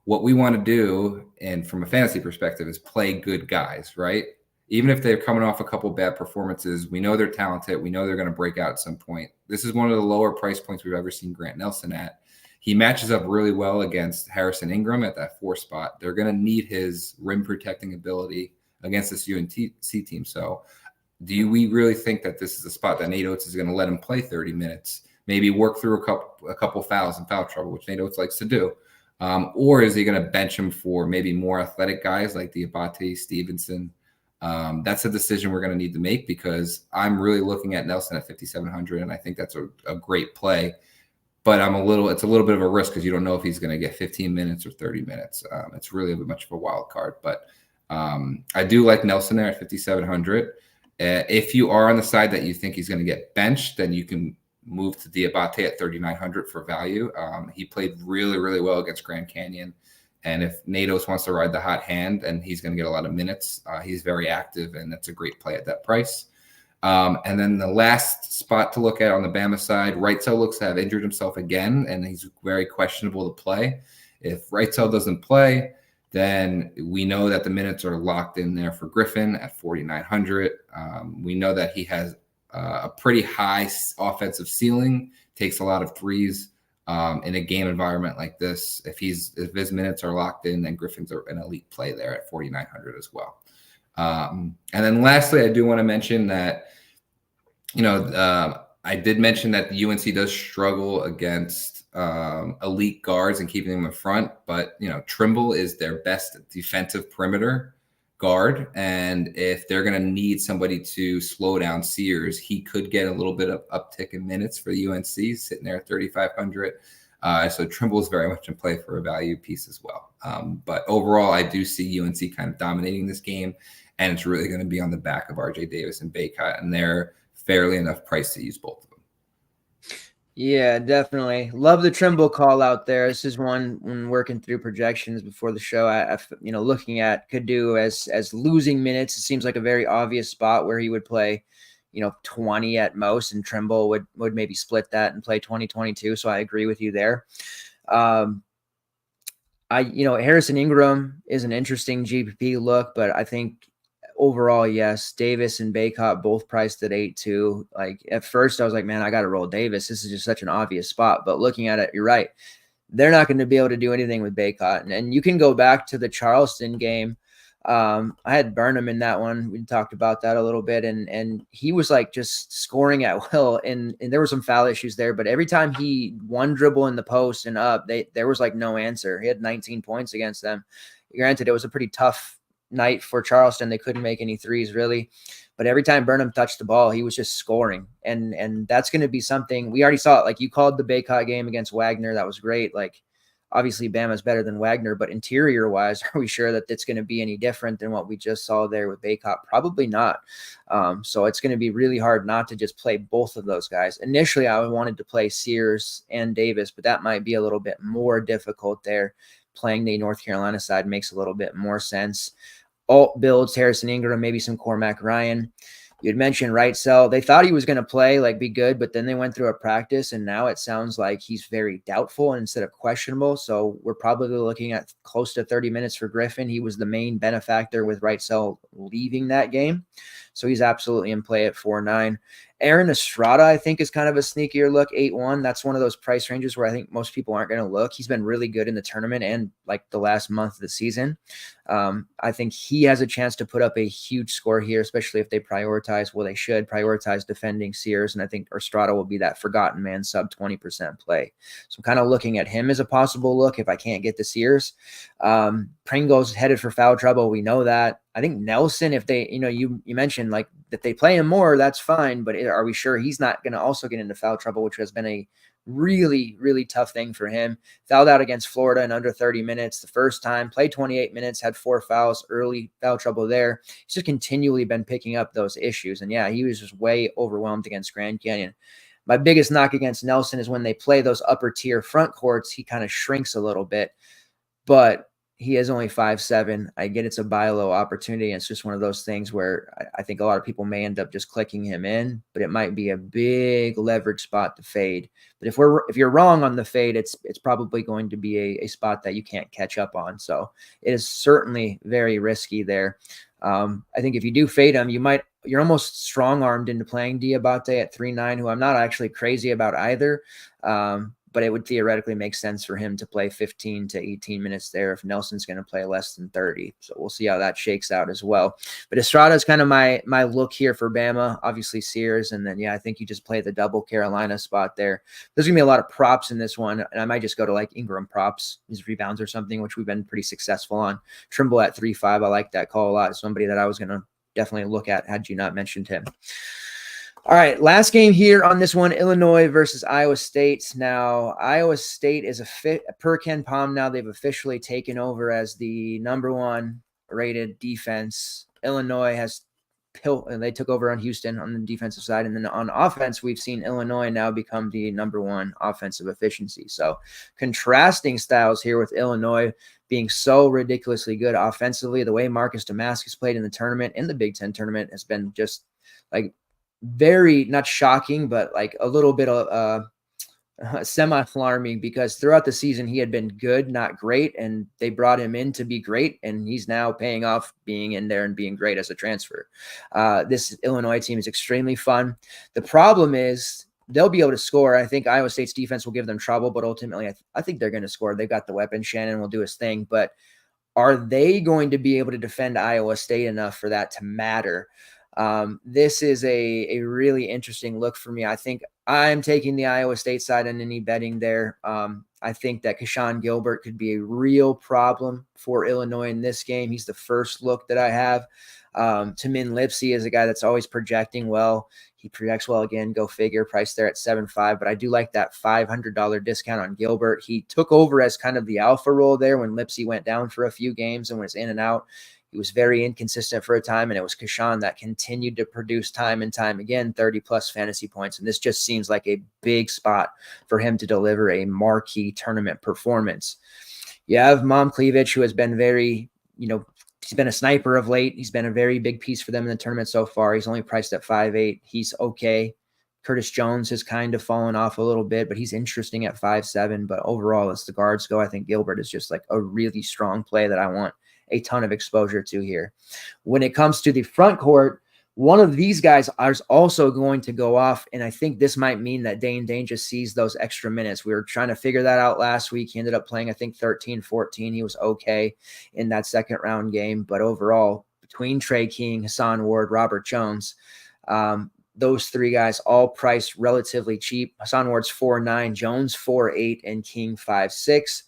what we want to do, and from a fantasy perspective, is play good guys, right? Even if they're coming off a couple bad performances, we know they're talented. We know they're going to break out at some point. This is one of the lower price points we've ever seen Grant Nelson at. He matches up really well against Harrison Ingram at that 4 spot. They're going to need his rim protecting ability against this UNC team. So do we really think that this is a spot that Nate Oates is going to let him play 30 minutes, maybe work through a couple fouls and foul trouble, which Nate Oates likes to do? Or is he going to bench him for maybe more athletic guys like Diabate, Stevenson? That's a decision we're going to need to make, because I'm really looking at Nelson at 5,700, and I think that's a great play. But it's a little bit of a risk, because you don't know if he's going to get 15 minutes or 30 minutes. It's really a bit much of a wild card. But I do like Nelson there at 5,700. If you are on the side that you think he's going to get benched, then you can move to Diabate at 3,900 for value. He played really, really well against Grand Canyon. And if Nate Oates wants to ride the hot hand and he's going to get a lot of minutes, he's very active, and that's a great play at that price. And then the last spot to look at on the Bama side, Wrightsell looks to have injured himself again, and he's very questionable to play. If Wrightsell doesn't play, then we know that the minutes are locked in there for Griffin at 4,900. We know that he has a pretty high offensive ceiling, takes a lot of threes. In a game environment like this, if his minutes are locked in, then Griffin's an elite play there at 4,900 as well. And then lastly, I do want to mention that, I did mention that the UNC does struggle against elite guards and keeping them in front, but Trimble is their best defensive perimeter guard, and if they're going to need somebody to slow down Sears, he could get a little bit of uptick in minutes for the UNC, sitting there at 3,500. So Trimble is very much in play for a value piece as well. But overall, I do see UNC kind of dominating this game, and it's really going to be on the back of RJ Davis and Baycott, and they're fairly enough price to use both of them. Yeah, definitely. Love the Trimble call out there. This is one when working through projections before the show, I looking at could do as losing minutes. It seems like a very obvious spot where he would play, 20 at most, and Trimble would maybe split that and play 20, 22. So I agree with you there. Harrison Ingram is an interesting GPP look, but I think overall, yes, Davis and Baycott both priced at 8-2. Like at first I was like, man, I got to roll Davis. This is just such an obvious spot. But looking at it, you're right. They're not going to be able to do anything with Baycott. And you can go back to the Charleston game. I had Burnham in that one. We talked about that a little bit. And he was like just scoring at will. And there were some foul issues there. But every time he one dribble in the post and up, there was like no answer. He had 19 points against them. Granted, it was a pretty tough night for Charleston. They couldn't make any threes really, but every time Burnham touched the ball, he was just scoring. And that's going to be something we already saw. Like you called the Baycott game against Wagner. That was great. Like obviously Bama's better than Wagner, but interior wise, are we sure that it's going to be any different than what we just saw there with Baycott? Probably not. So it's going to be really hard not to just play both of those guys. Initially, I wanted to play Sears and Davis, but that might be a little bit more difficult there. Playing the North Carolina side makes a little bit more sense. Alt builds Harrison Ingram, maybe some Cormac Ryan. You'd mentioned Wrightsell. They thought he was going to play, like be good, but then they went through a practice, and now it sounds like he's very doubtful instead of questionable. So we're probably looking at close to 30 minutes for Griffin. He was the main benefactor with Wrightsell leaving that game. So he's absolutely in play at 4.9. Aaron Estrada, I think, is kind of a sneakier look, 8.1. That's one of those price ranges where I think most people aren't going to look. He's been really good in the tournament and like the last month of the season. I think he has a chance to put up a huge score here, especially if they prioritize, well, they should prioritize defending Sears. And I think Estrada will be that forgotten man, sub 20% play. So I'm kind of looking at him as a possible look if I can't get the Sears. Pringle's headed for foul trouble. We know that. I think Nelson, if they, you mentioned like that they play him more, that's fine. But are we sure he's not going to also get into foul trouble, which has been a really, really tough thing for him. Fouled out against Florida in under 30 minutes the first time, played 28 minutes, had 4 fouls, early foul trouble there. He's just continually been picking up those issues. And yeah, he was just way overwhelmed against Grand Canyon. My biggest knock against Nelson is when they play those upper tier front courts, he kind of shrinks a little bit. But he is only 5'7". I get it's a buy low opportunity. It's just one of those things where I think a lot of people may end up just clicking him in, but it might be a big leverage spot to fade. But if you're wrong on the fade, it's probably going to be a spot that you can't catch up on. So it is certainly very risky there. I think if you do fade him, you're almost strong armed into playing Diabate at 3.9, who I'm not actually crazy about either. But it would theoretically make sense for him to play 15 to 18 minutes there if Nelson's going to play less than 30. So we'll see how that shakes out as well. But Estrada is kind of my look here for Bama. Obviously Sears, and then, yeah, I think you just play the double Carolina spot there. There's going to be a lot of props in this one, and I might just go to like Ingram props, his rebounds or something, which we've been pretty successful on. Trimble at 3.5. I like that call a lot. Somebody that I was going to definitely look at had you not mentioned him. All right, last game here on this one, Illinois versus Iowa State. Now, Iowa State is per Ken Palm now. They've officially taken over as the number 1 rated defense. Illinois they took over on Houston on the defensive side. And then on offense, we've seen Illinois now become the number 1 offensive efficiency. So contrasting styles here with Illinois being so ridiculously good offensively. The way Marcus Damascus played in the tournament, in the Big Ten tournament, has been just like very, not shocking, but like a little bit of semi-alarming, because throughout the season he had been good, not great, and they brought him in to be great, and he's now paying off being in there and being great as a transfer. This Illinois team is extremely fun. The problem is they'll be able to score. I think Iowa State's defense will give them trouble, but ultimately I think they're going to score. They've got the weapon. Shannon will do his thing, but are they going to be able to defend Iowa State enough for that to matter? This is a really interesting look for me. I think I'm taking the Iowa State side on any betting there. I think that Keshawn Gilbert could be a real problem for Illinois in this game. He's the first look that I have. Tamin Lipsey is a guy that's always projecting well. He projects well again, go figure, price there at 7.5. But I do like that $500 discount on Gilbert. He took over as kind of the alpha role there when Lipsey went down for a few games and was in and out. He was very inconsistent for a time, and it was Keshawn that continued to produce time and time again, 30-plus fantasy points. And this just seems like a big spot for him to deliver a marquee tournament performance. You have Mom Cleavage, who has been very, he's been a sniper of late. He's been a very big piece for them in the tournament so far. He's only priced at 5.8. He's okay. Curtis Jones has kind of fallen off a little bit, but he's interesting at 5.7. But overall, as the guards go, I think Gilbert is just like a really strong play that I want a ton of exposure to here. When it comes to the front court, one of these guys is also going to go off, and I think this might mean that Dane just sees those extra minutes. We were trying to figure that out last week. He ended up playing, I think, 13, 14. He was okay in that second round game, but overall, between Trey King, Hassan Ward, Robert Jones, those 3 guys all priced relatively cheap. Hassan Ward's 4.9, Jones 4.8, and King 5.6.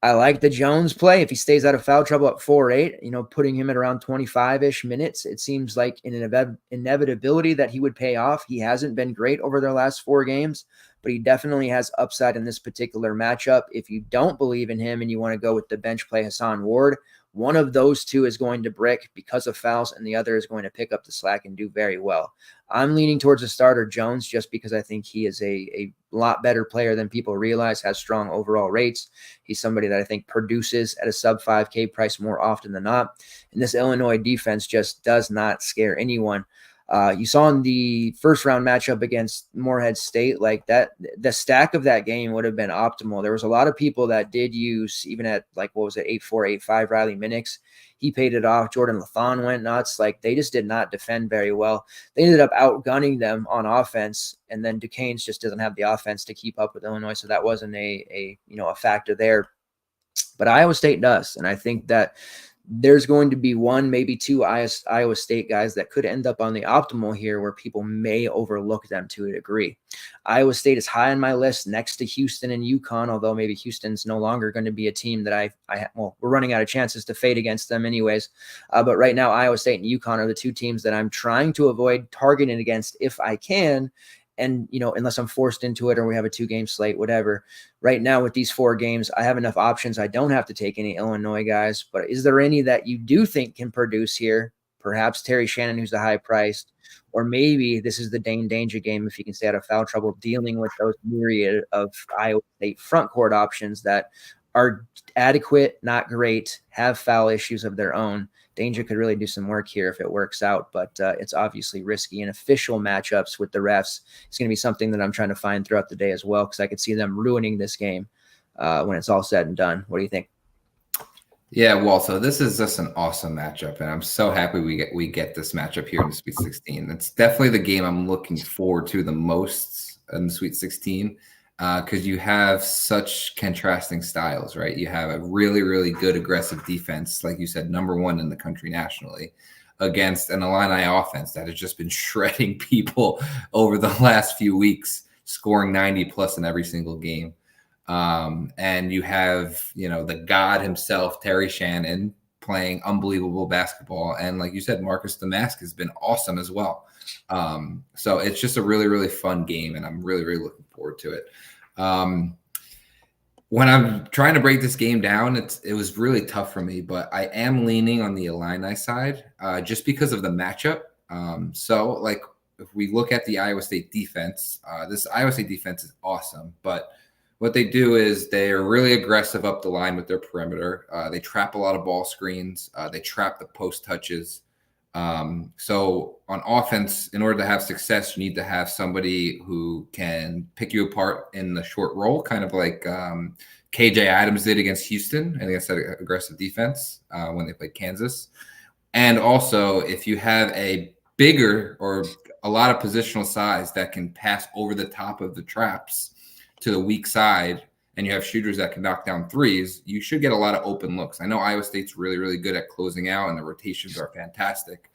I like the Jones play. If he stays out of foul trouble at 4.8, putting him at around 25-ish minutes, it seems like an inevitability that he would pay off. He hasn't been great over their last 4 games, but he definitely has upside in this particular matchup. If you don't believe in him and you want to go with the bench play Hassan Ward, one of those 2 is going to brick because of fouls, and the other is going to pick up the slack and do very well. I'm leaning towards the starter Jones just because I think he is a lot better player than people realize, has strong overall rates. He's somebody that I think produces at a sub 5K price more often than not. And this Illinois defense just does not scare anyone. You saw in the first round matchup against Morehead State, like that, the stack of that game would have been optimal. There was a lot of people that did use, even at like, what was it, 8-4, 8-5, Riley Minix. He paid it off. Jordan Lathon went nuts. Like, they just did not defend very well. They ended up outgunning them on offense, and then Duquesne's just doesn't have the offense to keep up with Illinois, so that wasn't a factor there. But Iowa State does, and I think that there's going to be one, maybe two Iowa State guys that could end up on the optimal here where people may overlook them to a degree. Iowa State is high on my list next to Houston and UConn, although maybe Houston's no longer going to be a team that we're running out of chances to fade against them anyways. But right now, Iowa State and UConn are the two teams that I'm trying to avoid targeting against if I can. And, unless I'm forced into it or we have a 2-game slate, whatever. Right now with these 4 games, I have enough options. I don't have to take any Illinois guys, but is there any that you do think can produce here? Perhaps Terry Shannon, who's the high priced, or maybe this is the Dane Danger game if you can stay out of foul trouble, dealing with those myriad of Iowa State front court options that are adequate, not great, have foul issues of their own. Danger could really do some work here if it works out, but it's obviously risky. And official matchups with the refs is going to be something that I'm trying to find throughout the day as well, because I could see them ruining this game when it's all said and done. What do you think? Yeah, well, so this is just an awesome matchup, and I'm so happy we get this matchup here in the Sweet 16. It's definitely the game I'm looking forward to the most in the Sweet 16. Because you have such contrasting styles, right? You have a really, really good aggressive defense, like you said, number 1 in the country nationally, against an Illini offense that has just been shredding people over the last few weeks, scoring 90 plus in every single game. And you have, the god himself, Terry Shannon, playing unbelievable basketball. And like you said, Marcus Damask has been awesome as well. So it's just a really, really fun game, and I'm really, really looking forward to it. When I'm trying to break this game down, it was really tough for me, but I am leaning on the Illini side just because of the matchup. So like if we look at the Iowa State defense, this Iowa State defense is awesome, but what they do is they're really aggressive up the line with their perimeter. They trap a lot of ball screens. They trap the post touches. So on offense, in order to have success, you need to have somebody who can pick you apart in the short roll, kind of like KJ Adams did against Houston and against that aggressive defense when they played Kansas. And also, if you have a bigger or a lot of positional size that can pass over the top of the traps to the weak side, and you have shooters that can knock down threes, you should get a lot of open looks. I know Iowa State's really, really good at closing out, and the rotations are fantastic.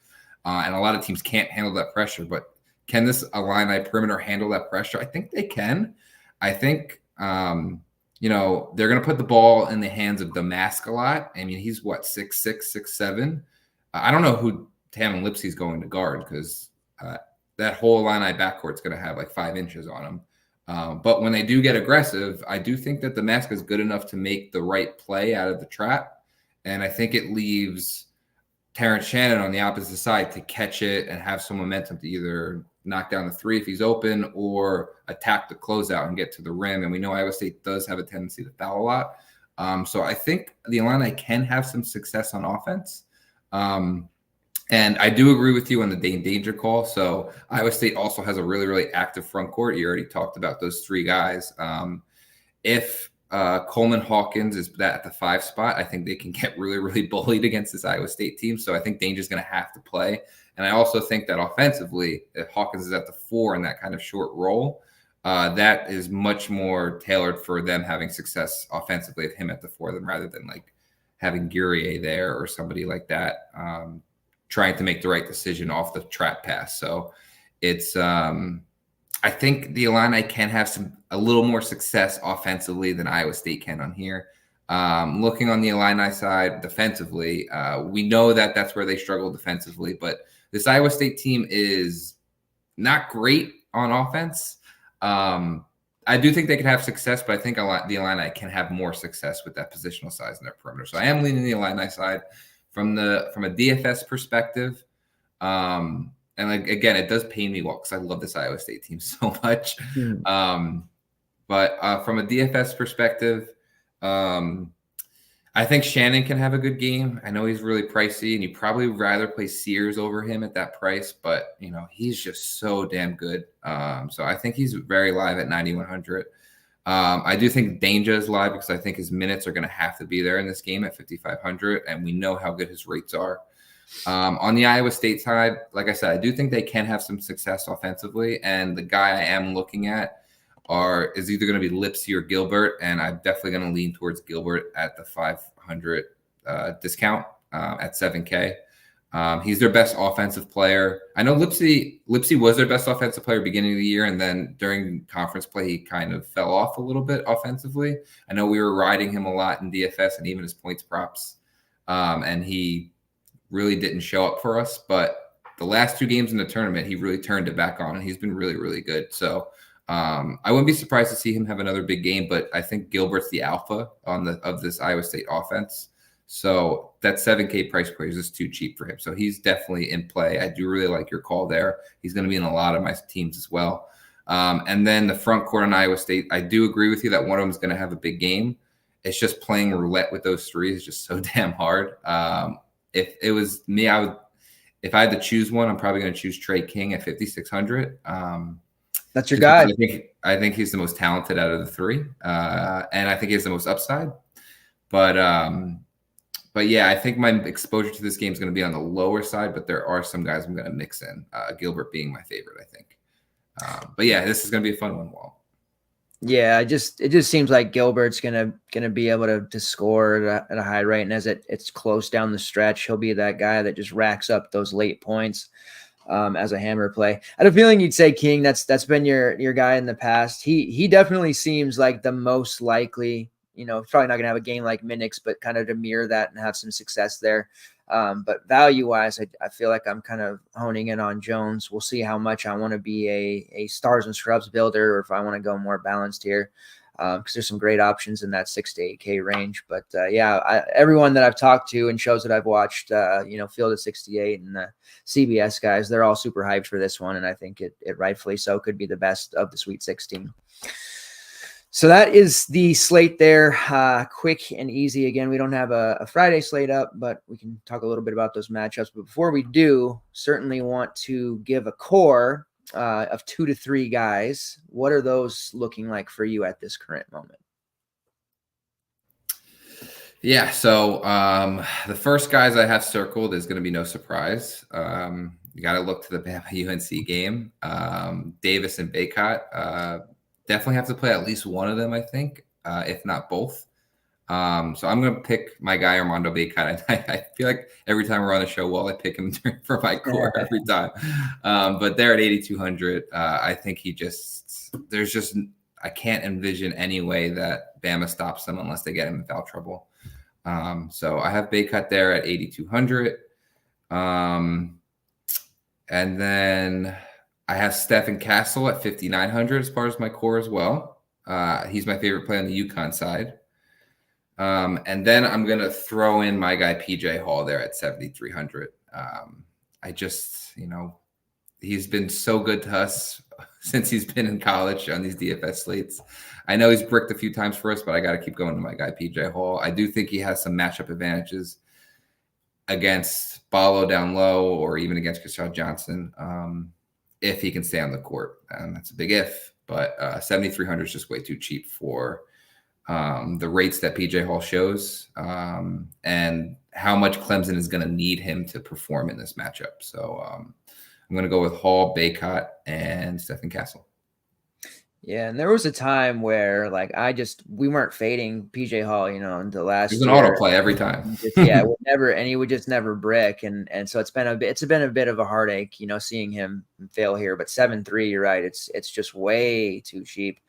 And a lot of teams can't handle that pressure. But can this Illini perimeter handle that pressure? I think they can. I think, they're going to put the ball in the hands of Damask a lot. I mean, he's what, 6'6", 6'7"? I don't know who Tamin Lipsey's going to guard, because that whole Illini backcourt's going to have like 5 inches on him. But when they do get aggressive, I do think that Damask is good enough to make the right play out of the trap. And I think it leaves Terrence Shannon on the opposite side to catch it and have some momentum to either knock down the 3 if he's open or attack the closeout and get to the rim. And we know Iowa State does have a tendency to foul a lot. So I think the Illini can have some success on offense. And I do agree with you on the Dane Danger call. So Iowa State also has a really, really active front court. You already talked about those 3 guys. If Coleman Hawkins is at the 5 spot, I think they can get really, really bullied against this Iowa State team. So I think Danger's going to have to play. And I also think that offensively, if Hawkins is at the 4 in that kind of short role, that is much more tailored for them having success offensively with him at the 4 than rather than like having Guerrier there or somebody like that. Trying to make the right decision off the trap pass. So it's, I think the Illini can have a little more success offensively than Iowa State can on here. Looking on the Illini side defensively, we know that that's where they struggle defensively, but this Iowa State team is not great on offense. I do think they could have success, but I think the Illini can have more success with that positional size in their perimeter. So I am leaning the Illini side. From a DFS perspective, and like, again, it does pain me well because I love this Iowa State team so much. But from a DFS perspective, I think Shannon can have a good game. I know he's really pricey, and you probably rather play Sears over him at that price, but he's just so damn good. So I think he's very live at 9,100. I do think Danger is live because I think his minutes are going to have to be there in this game at 5,500, and we know how good his rates are. On the Iowa State side, like I said, I do think they can have some success offensively, and the guy I am looking at is either going to be Lipsy or Gilbert, and I'm definitely going to lean towards Gilbert at the 500 discount at 7K. He's their best offensive player. I know Lipsy was their best offensive player beginning of the year, and then during conference play, he kind of fell off a little bit offensively. I know we were riding him a lot in DFS and even his points props, and he really didn't show up for us. But the last 2 games in the tournament, he really turned it back on, and he's been really, really good. So I wouldn't be surprised to see him have another big game, but I think Gilbert's the alpha of this Iowa State offense. So that 7K price point is just too cheap for him. So he's definitely in play. I do really like your call there. He's going to be in a lot of my teams as well. And then the front court on Iowa State, I do agree with you that one of them is going to have a big game. It's just playing roulette with those 3 is just so damn hard. If it was me, if I had to choose one, I'm probably going to choose Trey King at 5,600. That's your guy. I think he's the most talented out of the 3, and I think he has the most upside. But yeah, I think my exposure to this game is going to be on the lower side. But there are some guys I'm going to mix in. Gilbert being my favorite, I think. But yeah, this is going to be a fun one, Walt. Yeah, it just seems like Gilbert's gonna be able to score at a high rate, and as it's close down the stretch, he'll be that guy that just racks up those late points. As a hammer play. I had a feeling you'd say King. That's been your guy in the past. He definitely seems like the most likely, probably not going to have a game like Minix, but kind of to mirror that and have some success there. But value-wise, I feel like I'm kind of honing in on Jones. We'll see how much I want to be a stars and scrubs builder or if I want to go more balanced here. Because there's some great options in that 6 to 8K range. But everyone that I've talked to and shows that I've watched, Field of 68 and the CBS guys, they're all super hyped for this one. And I think it rightfully so could be the best of the Sweet 16. So that is the slate there. Quick and easy. Again, we don't have a Friday slate up, but we can talk a little bit about those matchups. But before we do, certainly want to give a core of 2 to 3 guys. What are those looking like for you at this current moment? Yeah, so the first guys I have circled is going to be no surprise. You got to look to the Bama UNC game. Davis and Baycott definitely have to play at least one of them, I think, if not both. So I'm going to pick my guy, Armando Baycott. I feel like every time we're on the show, I pick him for my core every time. But they're at 8,200. I think I can't envision any way that Bama stops them unless they get him in foul trouble. So I have Baycott there at 8,200. And then I have Stephen Castle at 5,900 as far as my core as well. He's my favorite play on the UConn side. And then I'm going to throw in my guy, PJ Hall, there at 7,300. He's been so good to us since he's been in college on these DFS slates. I know he's bricked a few times for us, but I got to keep going to my guy, PJ Hall. I do think he has some matchup advantages against Ballo down low or even against Christian Johnson if he can stay on the court. And that's a big if, but 7,300 is just way too cheap for the rates that PJ Hall shows and how much Clemson is going to need him to perform in this matchup. So I'm going to go with Hall, Baycott, and Stephen Castle. Yeah, and there was a time where we weren't fading PJ Hall, until last year. It was an auto play every time. He would just never brick, and so it's been a bit of a heartache, seeing him fail here. But 7-3, you're right, it's just way too cheap.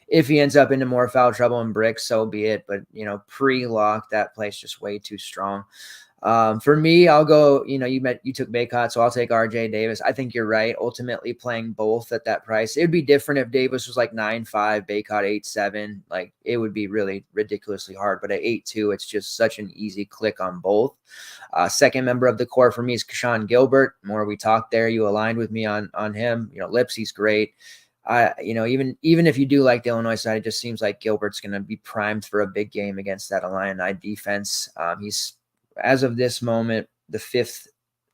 If he ends up into more foul trouble and bricks, so be it. But pre-lock, that play's just way too strong. For me, I'll go, you took Baycott, so I'll take RJ Davis. I think you're right. Ultimately playing both at that price. It would be different if Davis was like 9.5, Baycott 8.7. Like it would be really ridiculously hard, but at 8.2, it's just such an easy click on both. Second member of the core for me is Keshawn Gilbert. The more we talked there, you aligned with me on him. Lipsy's great. Even if you do like the Illinois side, it just seems like Gilbert's going to be primed for a big game against that Illini defense. He's, as of this moment, the fifth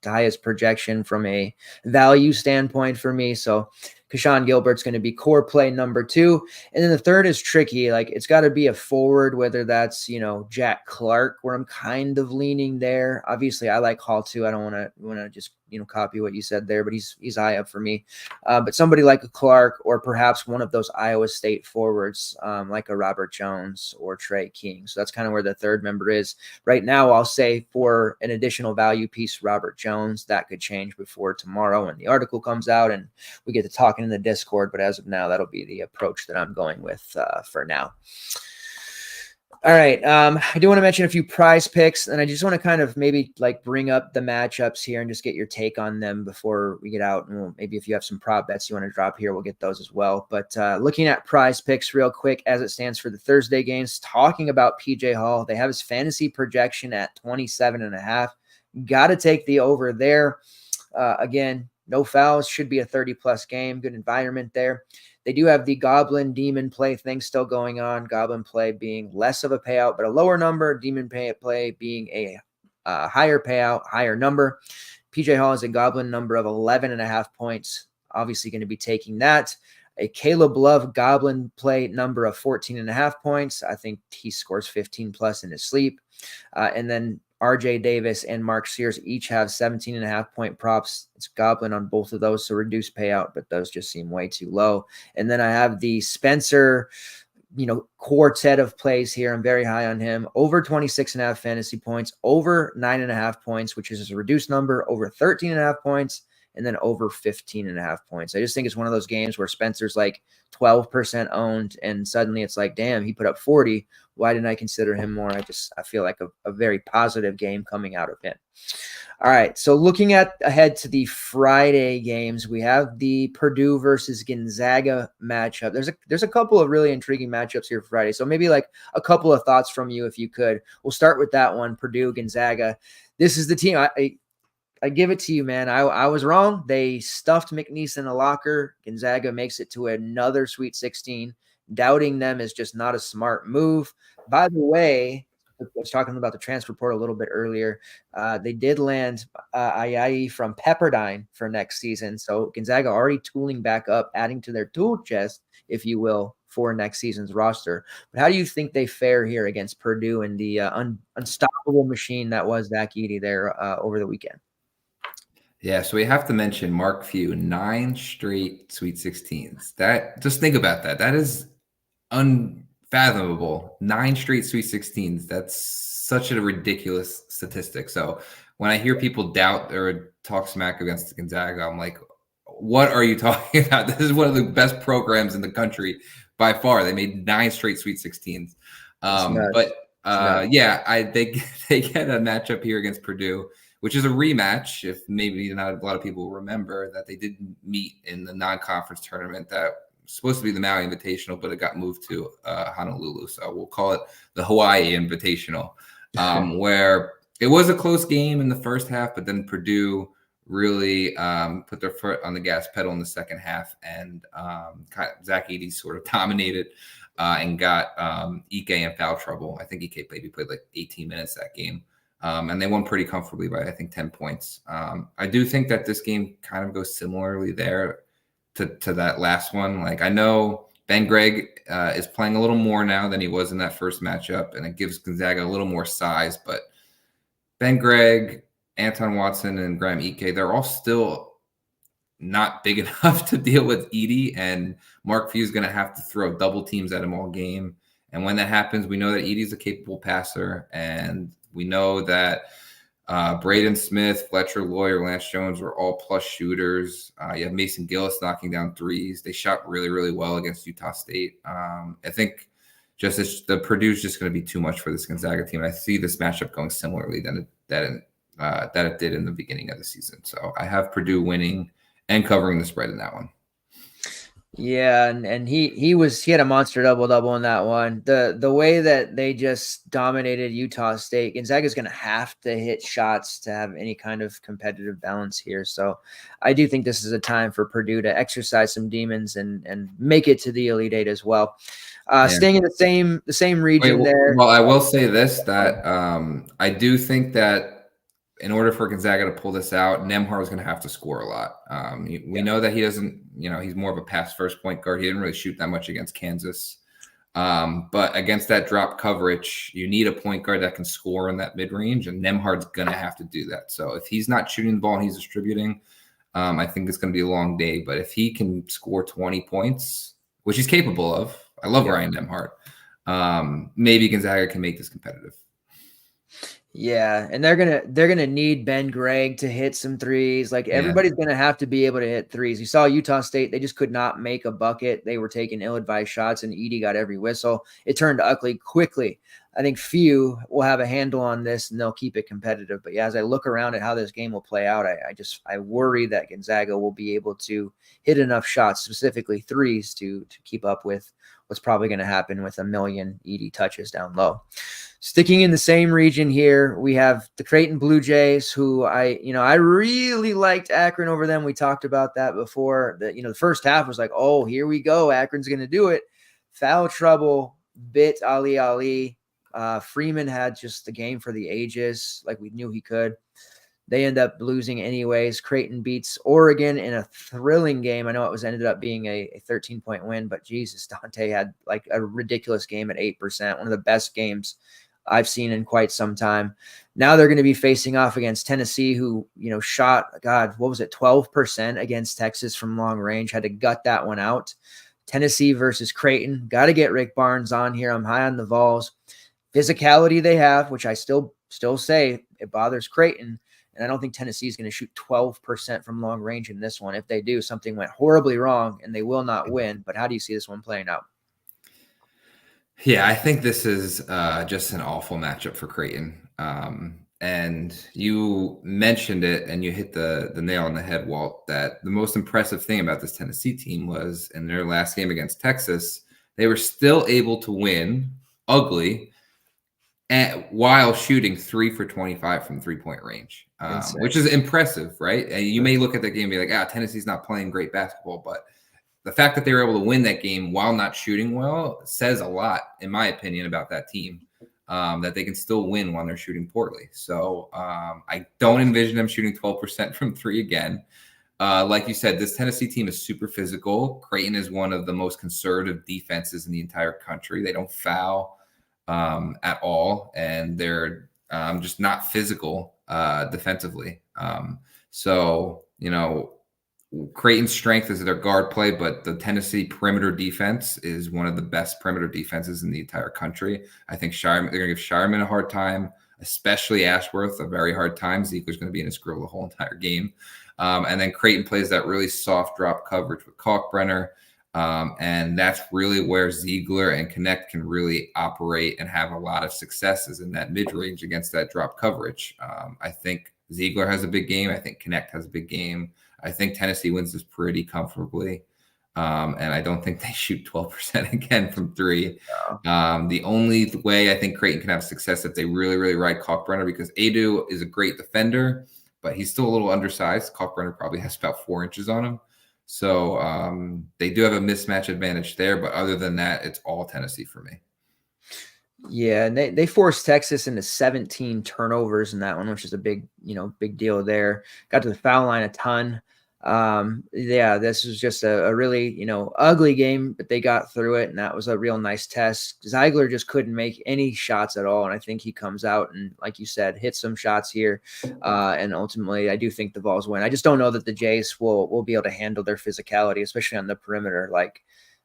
highest projection from a value standpoint for me. So Keshawn Gilbert's going to be core play number 2. And then the third is tricky. Like, it's got to be a forward, whether that's, Jack Clark, where I'm kind of leaning there. Obviously, I like Hall too. I don't want to just, copy what you said there, but he's high up for me. But somebody like a Clark, or perhaps one of those Iowa State forwards, like a Robert Jones or Trey King. So that's kind of where the third member is. Right now, I'll say for an additional value piece, Robert Jones. That could change before tomorrow when the article comes out and we get to talking in the Discord. But as of now, that'll be the approach that I'm going with for now. All right. I do want to mention a few prize picks, and I just want to kind of maybe bring up the matchups here and just get your take on them before we get out. And maybe if you have some prop bets you want to drop here, we'll get those as well. But looking at prize picks real quick as it stands for the Thursday games, talking about PJ Hall, they have his fantasy projection at 27.5. Got to take the over there. Again, no fouls, should be a 30-plus game. Good environment there. They do have the Goblin Demon play thing still going on. Goblin play being less of a payout, but a lower number. Demon play being a higher payout, higher number. PJ Hall is a Goblin number of 11.5 points. Obviously going to be taking that. A Caleb Love Goblin play number of 14.5 points. I think he scores 15 plus in his sleep. And then RJ Davis and Mark Sears each have 17.5 point props. It's Goblin on both of those, so reduced payout, but those just seem way too low. And then I have the Spencer, quartet of plays here. I'm very high on him. Over 26.5 fantasy points, over 9.5 points, which is a reduced number, over 13.5 points, and then over 15.5 points. I just think it's one of those games where Spencer's 12% owned, and suddenly it's damn, he put up 40. Why didn't I consider him more? I feel like a very positive game coming out of him. All right, so looking ahead to the Friday games, we have the Purdue versus Gonzaga matchup. There's a couple of really intriguing matchups here for Friday. So maybe a couple of thoughts from you, if you could. We'll start with that one, Purdue, Gonzaga. This is the team. I give it to you, man. I was wrong. They stuffed McNeese in a locker. Gonzaga makes it to another Sweet 16. Doubting them is just not a smart move. By the way, I was talking about the transfer portal a little bit earlier. They did land Ayayi from Pepperdine for next season. So Gonzaga already tooling back up, adding to their tool chest, if you will, for next season's roster. But how do you think they fare here against Purdue and the unstoppable machine that was Zach Edey there over the weekend? Yeah, so we have to mention Mark Few, 9 straight Sweet 16s. Just think about that. That is unfathomable. 9 straight Sweet 16s. That's such a ridiculous statistic. So when I hear people doubt or talk smack against Gonzaga, I'm like, what are you talking about? This is one of the best programs in the country by far. They made 9 straight Sweet 16s. They get a matchup here against Purdue, which is a rematch. If maybe not a lot of people remember that they did meet in the non-conference tournament that was supposed to be the Maui Invitational, but it got moved to Honolulu. So we'll call it the Hawaii Invitational, where it was a close game in the first half, but then Purdue really put their foot on the gas pedal in the second half, and Zach Edey sort of dominated and got Ike in foul trouble. I think Ike played 18 minutes that game. And they won pretty comfortably by, I think, 10 points. I do think that this game kind of goes similarly there to that last one. I know Ben Gregg is playing a little more now than he was in that first matchup, and it gives Gonzaga a little more size. But Ben Gregg, Anton Watson, and Graham Ike, they're all still not big enough to deal with Edey, and Mark Few is going to have to throw double teams at him all game. And when that happens, we know that Edey's a capable passer, and we know that Braden Smith, Fletcher Lawyer, Lance Jones were all plus shooters. You have Mason Gillis knocking down threes. They shot really, really well against Utah State. I think the Purdue's just going to be too much for this Gonzaga team. I see this matchup going similarly that it did in the beginning of the season. So I have Purdue winning and covering the spread in that one. Yeah, and he had a monster double in that one. The way that they just dominated Utah State, Gonzaga's going to have to hit shots to have any kind of competitive balance here. So I do think this is a time for Purdue to exercise some demons and make it to the Elite Eight as well. Yeah. Staying in the same region there. Well, I will say this, that I do think that in order for Gonzaga to pull this out, Nembhard is going to have to score a lot. We know that he doesn't, he's more of a pass first point guard. He didn't really shoot that much against Kansas. But against that drop coverage, you need a point guard that can score in that mid range, and Nembhard's going to have to do that. So if he's not shooting the ball and he's distributing, I think it's going to be a long day. But if he can score 20 points, which he's capable of, I love Ryan Nembhard. Maybe Gonzaga can make this competitive. Yeah, and they're gonna need Ben Gregg to hit some threes. Like everybody's gonna have to be able to hit threes. You saw Utah State; they just could not make a bucket. They were taking ill-advised shots, and Edey got every whistle. It turned ugly quickly. I think few will have a handle on this, and they'll keep it competitive. But yeah, as I look around at how this game will play out, I worry that Gonzaga will be able to hit enough shots, specifically threes, to keep up with what's probably going to happen with a million Edey touches down low. Sticking in the same region here, we have the Creighton Blue Jays, who I really liked Akron over them. We talked about that before. The first half was like, oh, here we go. Akron's going to do it. Foul trouble bit Ali. Freeman had just the game for the ages, like we knew he could. They end up losing anyways. Creighton beats Oregon in a thrilling game. I know it ended up being a 13-point win, but Jesus, Dante had like a ridiculous game at 8%, one of the best games I've seen in quite some time. Now they're going to be facing off against Tennessee, who, shot, 12% against Texas from long range, had to gut that one out. Tennessee versus Creighton. Got to get Rick Barnes on here. I'm high on the Vols. Physicality they have, which I still say it bothers Creighton. And I don't think Tennessee is going to shoot 12% from long range in this one. If they do, something went horribly wrong and they will not win. But how do you see this one playing out? Yeah, I think this is just an awful matchup for Creighton. And you mentioned it and you hit the nail on the head, Walt, that the most impressive thing about this Tennessee team was in their last game against Texas, they were still able to win ugly while shooting 3 for 25 from 3-point range, which is impressive, right? And you may look at that game and be like, Tennessee's not playing great basketball, but the fact that they were able to win that game while not shooting well says a lot, in my opinion, about that team, that they can still win when they're shooting poorly. So I don't envision them shooting 12% from 3 again. Like you said, this Tennessee team is super physical. Creighton is one of the most conservative defenses in the entire country. They don't foul at all, and they're just not physical defensively. Creighton's strength is their guard play, but the Tennessee perimeter defense is one of the best perimeter defenses in the entire country. I think they're going to give Shireman a hard time, especially Ashworth, a very hard time. Ziegler's going to be in his grill the whole entire game. And then Creighton plays that really soft drop coverage with Kalkbrenner. And that's really where Ziegler and Connect can really operate and have a lot of successes in that mid-range against that drop coverage. I think Ziegler has a big game. I think Connect has a big game. I think Tennessee wins this pretty comfortably. And I don't think they shoot 12% again from 3. The only way I think Creighton can have success if they really, really ride Kalkbrenner, because Adu is a great defender, but he's still a little undersized. Kalkbrenner probably has about 4 inches on him. So they do have a mismatch advantage there. But other than that, it's all Tennessee for me. Yeah, and they forced Texas into 17 turnovers in that one, which is a big deal there. Got to the foul line a ton. This was just a really, ugly game, but they got through it, and that was a real nice test. Ziegler just couldn't make any shots at all, and I think he comes out and, like you said, hit some shots here, and ultimately I do think the Vols win. I just don't know that the Jays will be able to handle their physicality, especially on the perimeter. Like,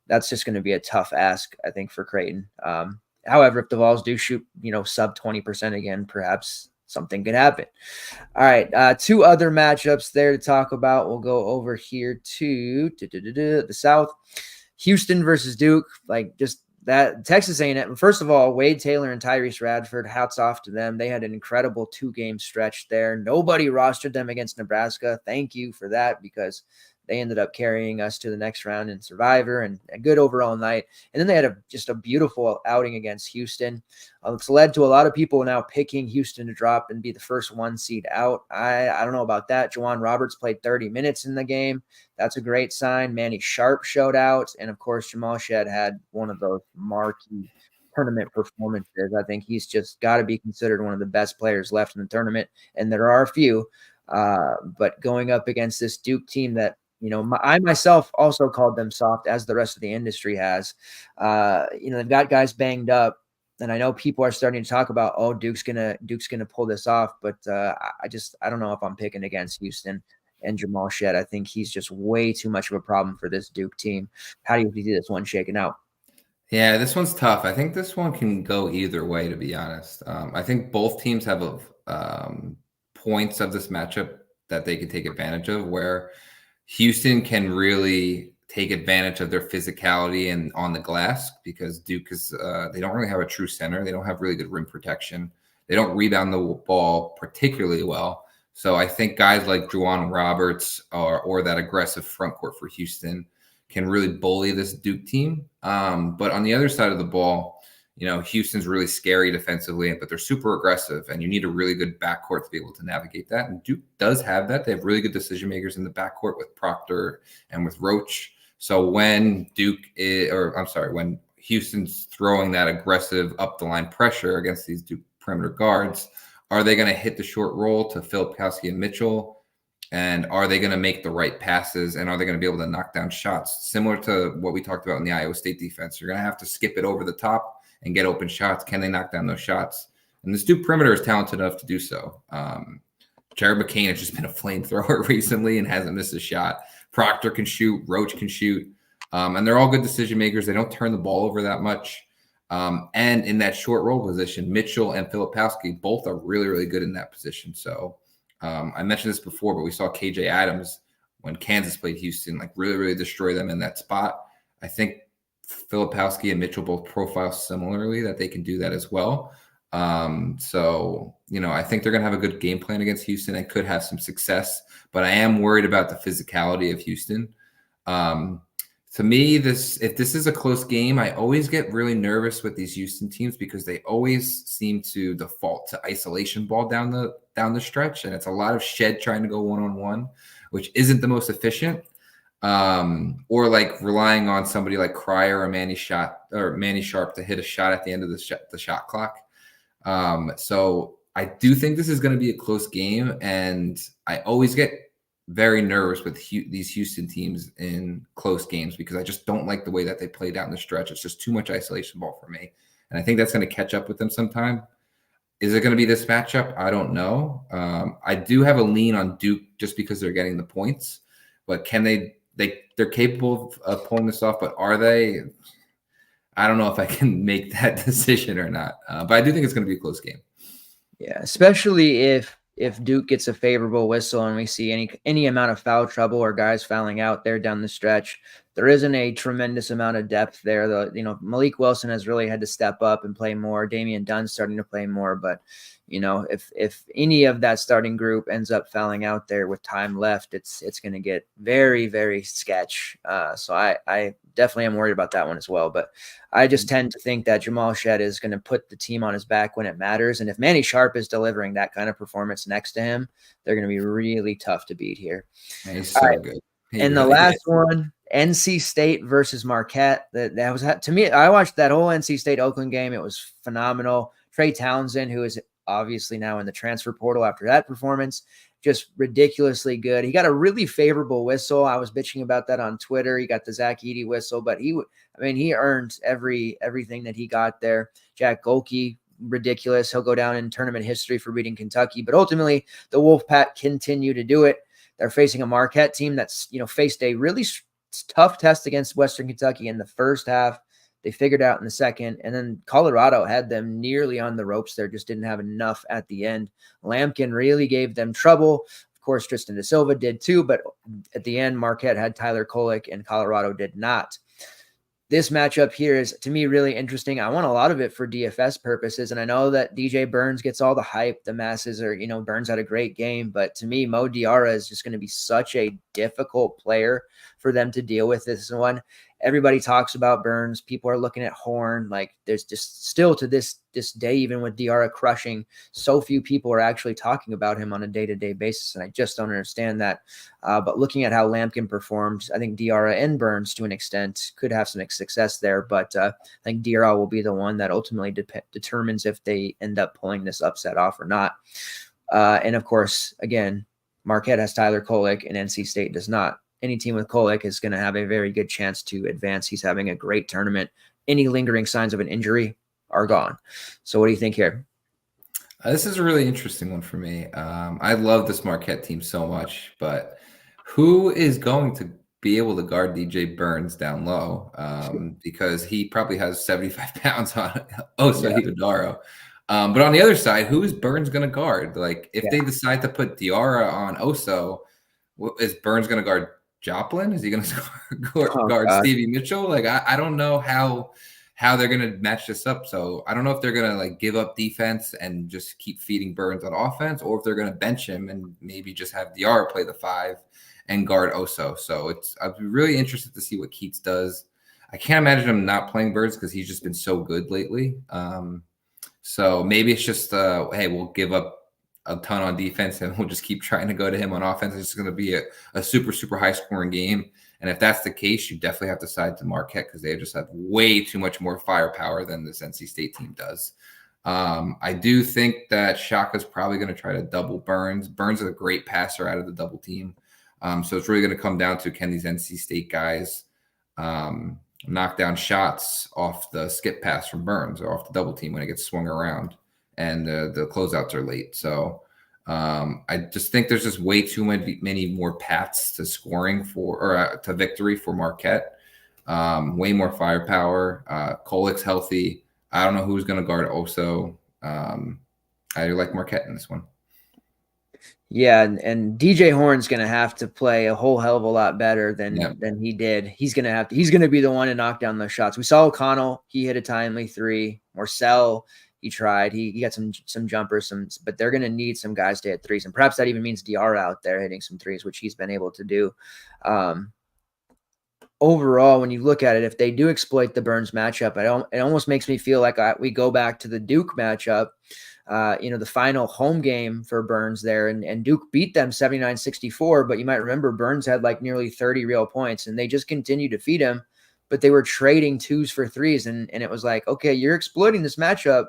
that's just going to be a tough ask, I think, for Creighton. However, if the Vols do shoot, sub 20% again, perhaps something could happen. All right, 2 other matchups there to talk about. We'll go over here to the South. Houston versus Duke. Like, just that Texas A&M. First of all, Wade Taylor and Tyrese Radford, hats off to them. They had an incredible 2-game stretch there. Nobody rostered them against Nebraska. Thank you for that, because They ended up carrying us to the next round in Survivor, and a good overall night. And then they had just a beautiful outing against Houston. It's led to a lot of people now picking Houston to drop and be the first 1 seed out. I don't know about that. Juwan Roberts played 30 minutes in the game. That's a great sign. Manny Sharp showed out. And, of course, Jamal Shed had one of those marquee tournament performances. I think he's just got to be considered one of the best players left in the tournament, and there are a few. But going up against this Duke team that, I myself also called them soft, as the rest of the industry has. They've got guys banged up, and I know people are starting to talk about, Duke's gonna pull this off, but I don't know if I'm picking against Houston and Jamal Shed. I think he's just way too much of a problem for this Duke team. How do you see this one shaking out? Yeah, this one's tough. I think this one can go either way, to be honest. I think both teams have points of this matchup that they can take advantage of, where Houston can really take advantage of their physicality and on the glass, because Duke is they don't really have a true center. They don't have really good rim protection. They don't rebound the ball particularly well. So I think guys like Juwan Roberts or that aggressive front court for Houston can really bully this Duke team. But on the other side of the ball, Houston's really scary defensively, but they're super aggressive, and you need a really good backcourt to be able to navigate that. And Duke does have that. They have really good decision makers in the backcourt with Proctor and with Roach. So when when Houston's throwing that aggressive up the line pressure against these Duke perimeter guards, are they going to hit the short roll to Filipowski and Mitchell? And are they going to make the right passes? And are they going to be able to knock down shots? Similar to what we talked about in the Iowa State defense. You're going to have to skip it over the top and get open shots. Can they knock down those shots? And this Duke perimeter is talented enough to do so. Jared McCain has just been a flamethrower recently and hasn't missed a shot. Proctor can shoot. Roach can shoot. And they're all good decision makers. They don't turn the ball over that much. And in that short roll position, Mitchell and Filipowski both are really, really good in that position. So I mentioned this before, but we saw KJ Adams when Kansas played Houston, really, really destroy them in that spot. I think Filipowski and Mitchell both profile similarly that they can do that as well. So I think they're going to have a good game plan against Houston and could have some success, but I am worried about the physicality of Houston. To me, if this is a close game, I always get really nervous with these Houston teams because they always seem to default to isolation ball down the stretch, and it's a lot of Shed trying to go one-on-one, which isn't the most efficient. Or relying on somebody like Cryer or Manny Sharp to hit a shot at the end of the shot clock. So I do think this is going to be a close game, and I always get very nervous with these Houston teams in close games because I just don't like the way that they play down the stretch. It's just too much isolation ball for me. And I think that's going to catch up with them sometime. Is it going to be this matchup? I don't know. I do have a lean on Duke just because they're getting the points, but can they're capable of pulling this off, but are they? I don't know if I can make that decision or not. But I do think it's going to be a close game. Yeah, especially if Duke gets a favorable whistle and we see any amount of foul trouble or guys fouling out there down the stretch, there isn't a tremendous amount of depth there. Malik Wilson has really had to step up and play more. Damian Dunn's starting to play more, but if any of that starting group ends up fouling out there with time left, it's going to get very, very sketch. So I definitely am worried about that one as well. But I just tend to think that Jamal Shed is going to put the team on his back when it matters. And if Manny Sharp is delivering that kind of performance next to him, they're going to be really tough to beat here. Man, he's so good. And the last one, NC State versus Marquette. That was, to me, I watched that whole NC State Oakland game. It was phenomenal. Trey Townsend, who is obviously now in the transfer portal after that performance, just ridiculously good. He got a really favorable whistle. I was bitching about that on Twitter. He got the Zach Edey whistle, but he earned everything that he got there. Jack Golke, ridiculous. He'll go down in tournament history for beating Kentucky, but ultimately the Wolfpack continue to do it. They're facing a Marquette team that's, faced a really tough test against Western Kentucky in the first half. They figured out in the second, and then Colorado had them nearly on the ropes there, just didn't have enough at the end. Lampkin really gave them trouble. Of course, Tristan da Silva did too, but at the end, Marquette had Tyler Kolek and Colorado did not. this matchup here is, to me, really interesting. I want a lot of it for DFS purposes, and I know that DJ Burns gets all the hype. The masses are, Burns had a great game, but to me, Mo Diarra is just going to be such a difficult player for them to deal with. This one, everybody talks about Burns. People are looking at Horn. Like, there's just still to this day, even with Diarra crushing, so few people are actually talking about him on a day-to-day basis, and I just don't understand that. But looking at how Lampkin performed, I think Diarra and Burns, to an extent, could have some success there. But I think Diarra will be the one that ultimately determines if they end up pulling this upset off or not. And of course, again, Marquette has Tyler Kolek and NC State does not. Any team with Kolek is going to have a very good chance to advance. He's having a great tournament. Any lingering signs of an injury are gone. So what do you think here? This is a really interesting one for me. I love this Marquette team so much, but who is going to be able to guard DJ Burns down low? Because he probably has 75 pounds on Oso Ighodaro. But on the other side, who is Burns going to guard? Like, if they decide to put Diarra on Oso, is Burns going to guard Joplin? Is he going to guard Stevie Mitchell? Like, I don't know how they're going to match this up. So I don't know if they're going to like give up defense and just keep feeding Burns on offense, or if they're going to bench him and maybe just have Diarra play the 5 and guard Oso. So I'd be really interested to see what Keats does. I can't imagine him not playing Burns because he's just been so good lately. So maybe it's just, hey, we'll give up a ton on defense and we'll just keep trying to go to him on offense. It's going to be a super, super high scoring game. And if that's the case, you definitely have to side to Marquette because they just have way too much more firepower than this NC State team does. I do think that Shaka's probably going to try to double Burns. Burns is a great passer out of the double team. So it's really going to come down to, can these NC State guys knock down shots off the skip pass from Burns or off the double team when it gets swung around and the closeouts are late. So I just think there's just way too many more paths to scoring to victory for Marquette. Way more firepower. Kolek's healthy. I don't know who's going to guard Oso. I like Marquette in this one. Yeah, and DJ Horn's going to have to play a whole hell of a lot better than he did. He's going to be the one to knock down those shots. We saw O'Connell. He hit a timely 3. Marcel, he tried. He got some jumpers, but they're going to need some guys to hit 3s, and perhaps that even means Diarra out there hitting some 3s, which he's been able to do. Overall, when you look at it, if they do exploit the Burns matchup, it almost makes me feel like we go back to the Duke matchup. The final home game for Burns there, and Duke beat them 79-64, but you might remember Burns had like nearly 30 real points, and they just continued to feed him, but they were trading 2s for 3s, and it was like, okay, you're exploiting this matchup,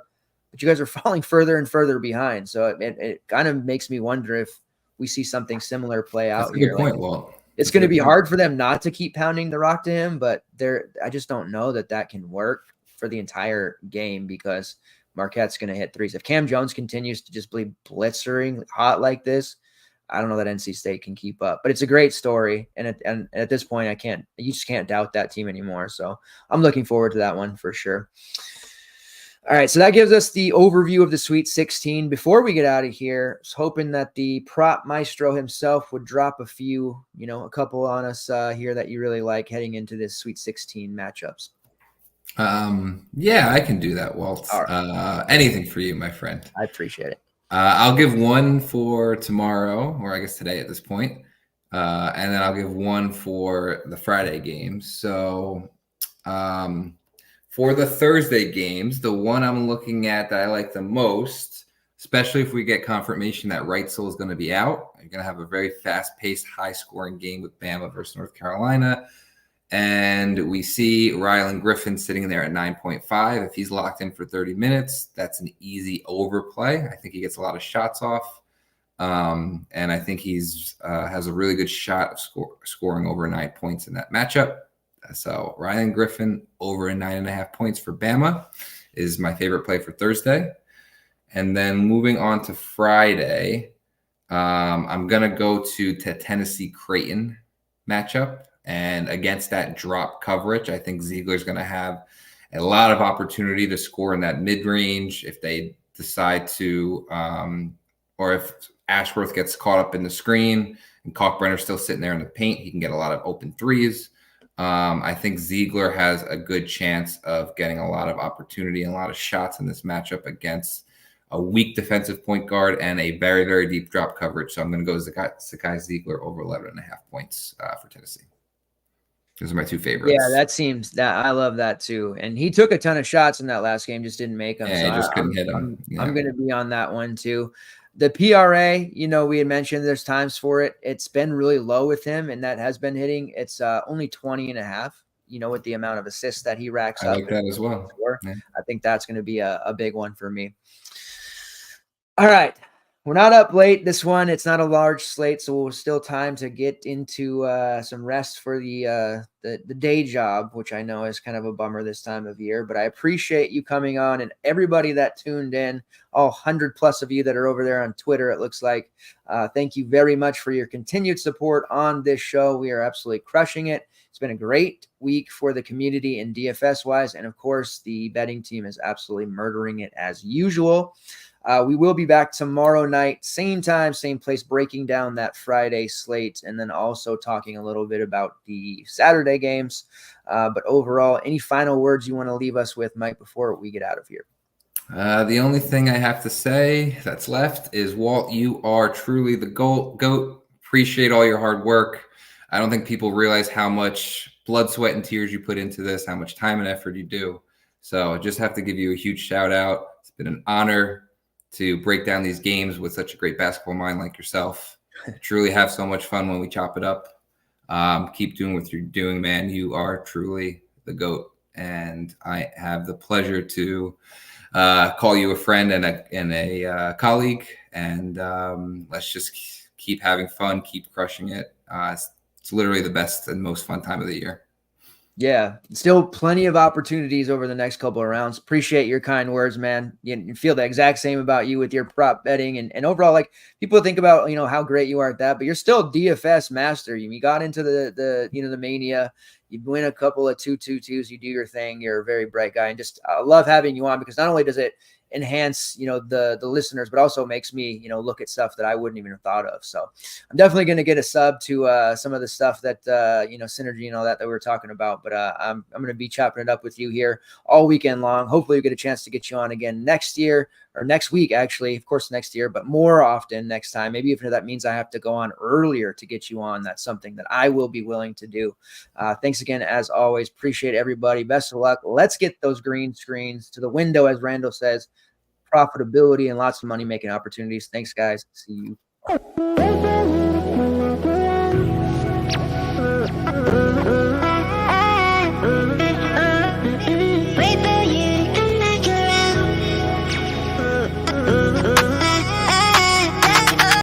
but you guys are falling further and further behind. So it kind of makes me wonder if we see something similar play out here. That's a good point, Walt. It's going to be hard for them not to keep pounding the rock to him, but I just don't know that can work for the entire game because Marquette's going to hit 3s. If Cam Jones continues to just be blitzering hot like this, I don't know that NC State can keep up. But it's a great story, and at this point, you just can't doubt that team anymore. So I'm looking forward to that one for sure. All right, so that gives us the overview of the Sweet 16. Before we get out of here, I was hoping that the prop maestro himself would drop a couple on us here that you really like heading into this Sweet 16 matchups. Yeah, I can do that, Walt. Right. Anything for you, my friend. I appreciate it. I'll give one for tomorrow, or I guess today at this point. And then I'll give one for the Friday games. So, for the Thursday games, the one I'm looking at that I like the most, especially if we get confirmation that Reitzel is going to be out, you're going to have a very fast-paced, high-scoring game with Bama versus North Carolina. And we see Rylan Griffin sitting there at 9.5. If he's locked in for 30 minutes, that's an easy overplay. I think he gets a lot of shots off. And I think he's has a really good shot of scoring over 9 points in that matchup. So Rylan Griffin over 9.5 points for Bama is my favorite play for Thursday. And then moving on to Friday, I'm going to go to Tennessee Creighton matchup. And against that drop coverage, I think Ziegler's going to have a lot of opportunity to score in that mid-range if they decide to, or if Ashworth gets caught up in the screen and Kalkbrenner's still sitting there in the paint, he can get a lot of open 3s. I think Ziegler has a good chance of getting a lot of opportunity and a lot of shots in this matchup against a weak defensive point guard and a very, very deep drop coverage. So I'm going to go Zakai Ziegler over 11.5 points for Tennessee. Those are my two favorites. Yeah, that I love that too. And he took a ton of shots in that last game, just didn't make them. Yeah, so he just couldn't hit them. I'm going to be on that one too. The PRA, we had mentioned there's times for it. It's been really low with him, and that has been hitting. It's only 20.5, with the amount of assists that he racks up. I like that as well. Yeah. I think that's going to be a big one for me. All right. We're not up late this one. It's not a large slate, so we'll still time to get into some rest for the day job, which I know is kind of a bummer this time of year. But I appreciate you coming on and everybody that tuned in, all 100 plus of you that are over there on Twitter, it looks like. Thank you very much for your continued support on this show. We are absolutely crushing it. It's been a great week for the community and DFS-wise, and of course, the betting team is absolutely murdering it as usual. We will be back tomorrow night, same time, same place, breaking down that Friday slate and then also talking a little bit about the Saturday games. But overall, any final words you want to leave us with, Mike, before we get out of here? The only thing I have to say that's left is, Walt, you are truly the GOAT. Appreciate all your hard work. I don't think people realize how much blood, sweat, and tears you put into this, how much time and effort you do. So I just have to give you a huge shout out. It's been an honor to break down these games with such a great basketball mind like yourself. Truly have so much fun when we chop it up. Keep doing what you're doing, man. You are truly the GOAT. And I have the pleasure to call you a friend and a colleague. And let's just keep having fun, keep crushing it. It's literally the best and most fun time of the year. Yeah, still plenty of opportunities over the next couple of rounds. Appreciate your kind words, man. You feel the exact same about you with your prop betting and overall, like, people think about, how great you are at that, but you're still DFS master. You got into the mania. You win a couple of 2-2-2s. You do your thing. You're a very bright guy, and just I love having you on because not only does it enhance the listeners, but also makes me look at stuff that I wouldn't even have thought of. So I'm definitely going to get a sub to some of the stuff that synergy and all that we were talking about. But I'm going to be chopping it up with you here all weekend long. Hopefully we get a chance to get you on again next year, or next week, actually, of course, next year, but more often next time. Maybe if that means I have to go on earlier to get you on, that's something that I will be willing to do. Thanks again, as always. Appreciate everybody. Best of luck. Let's get those green screens to the window, as Randall says. Profitability and lots of money making opportunities. Thanks, guys. See you.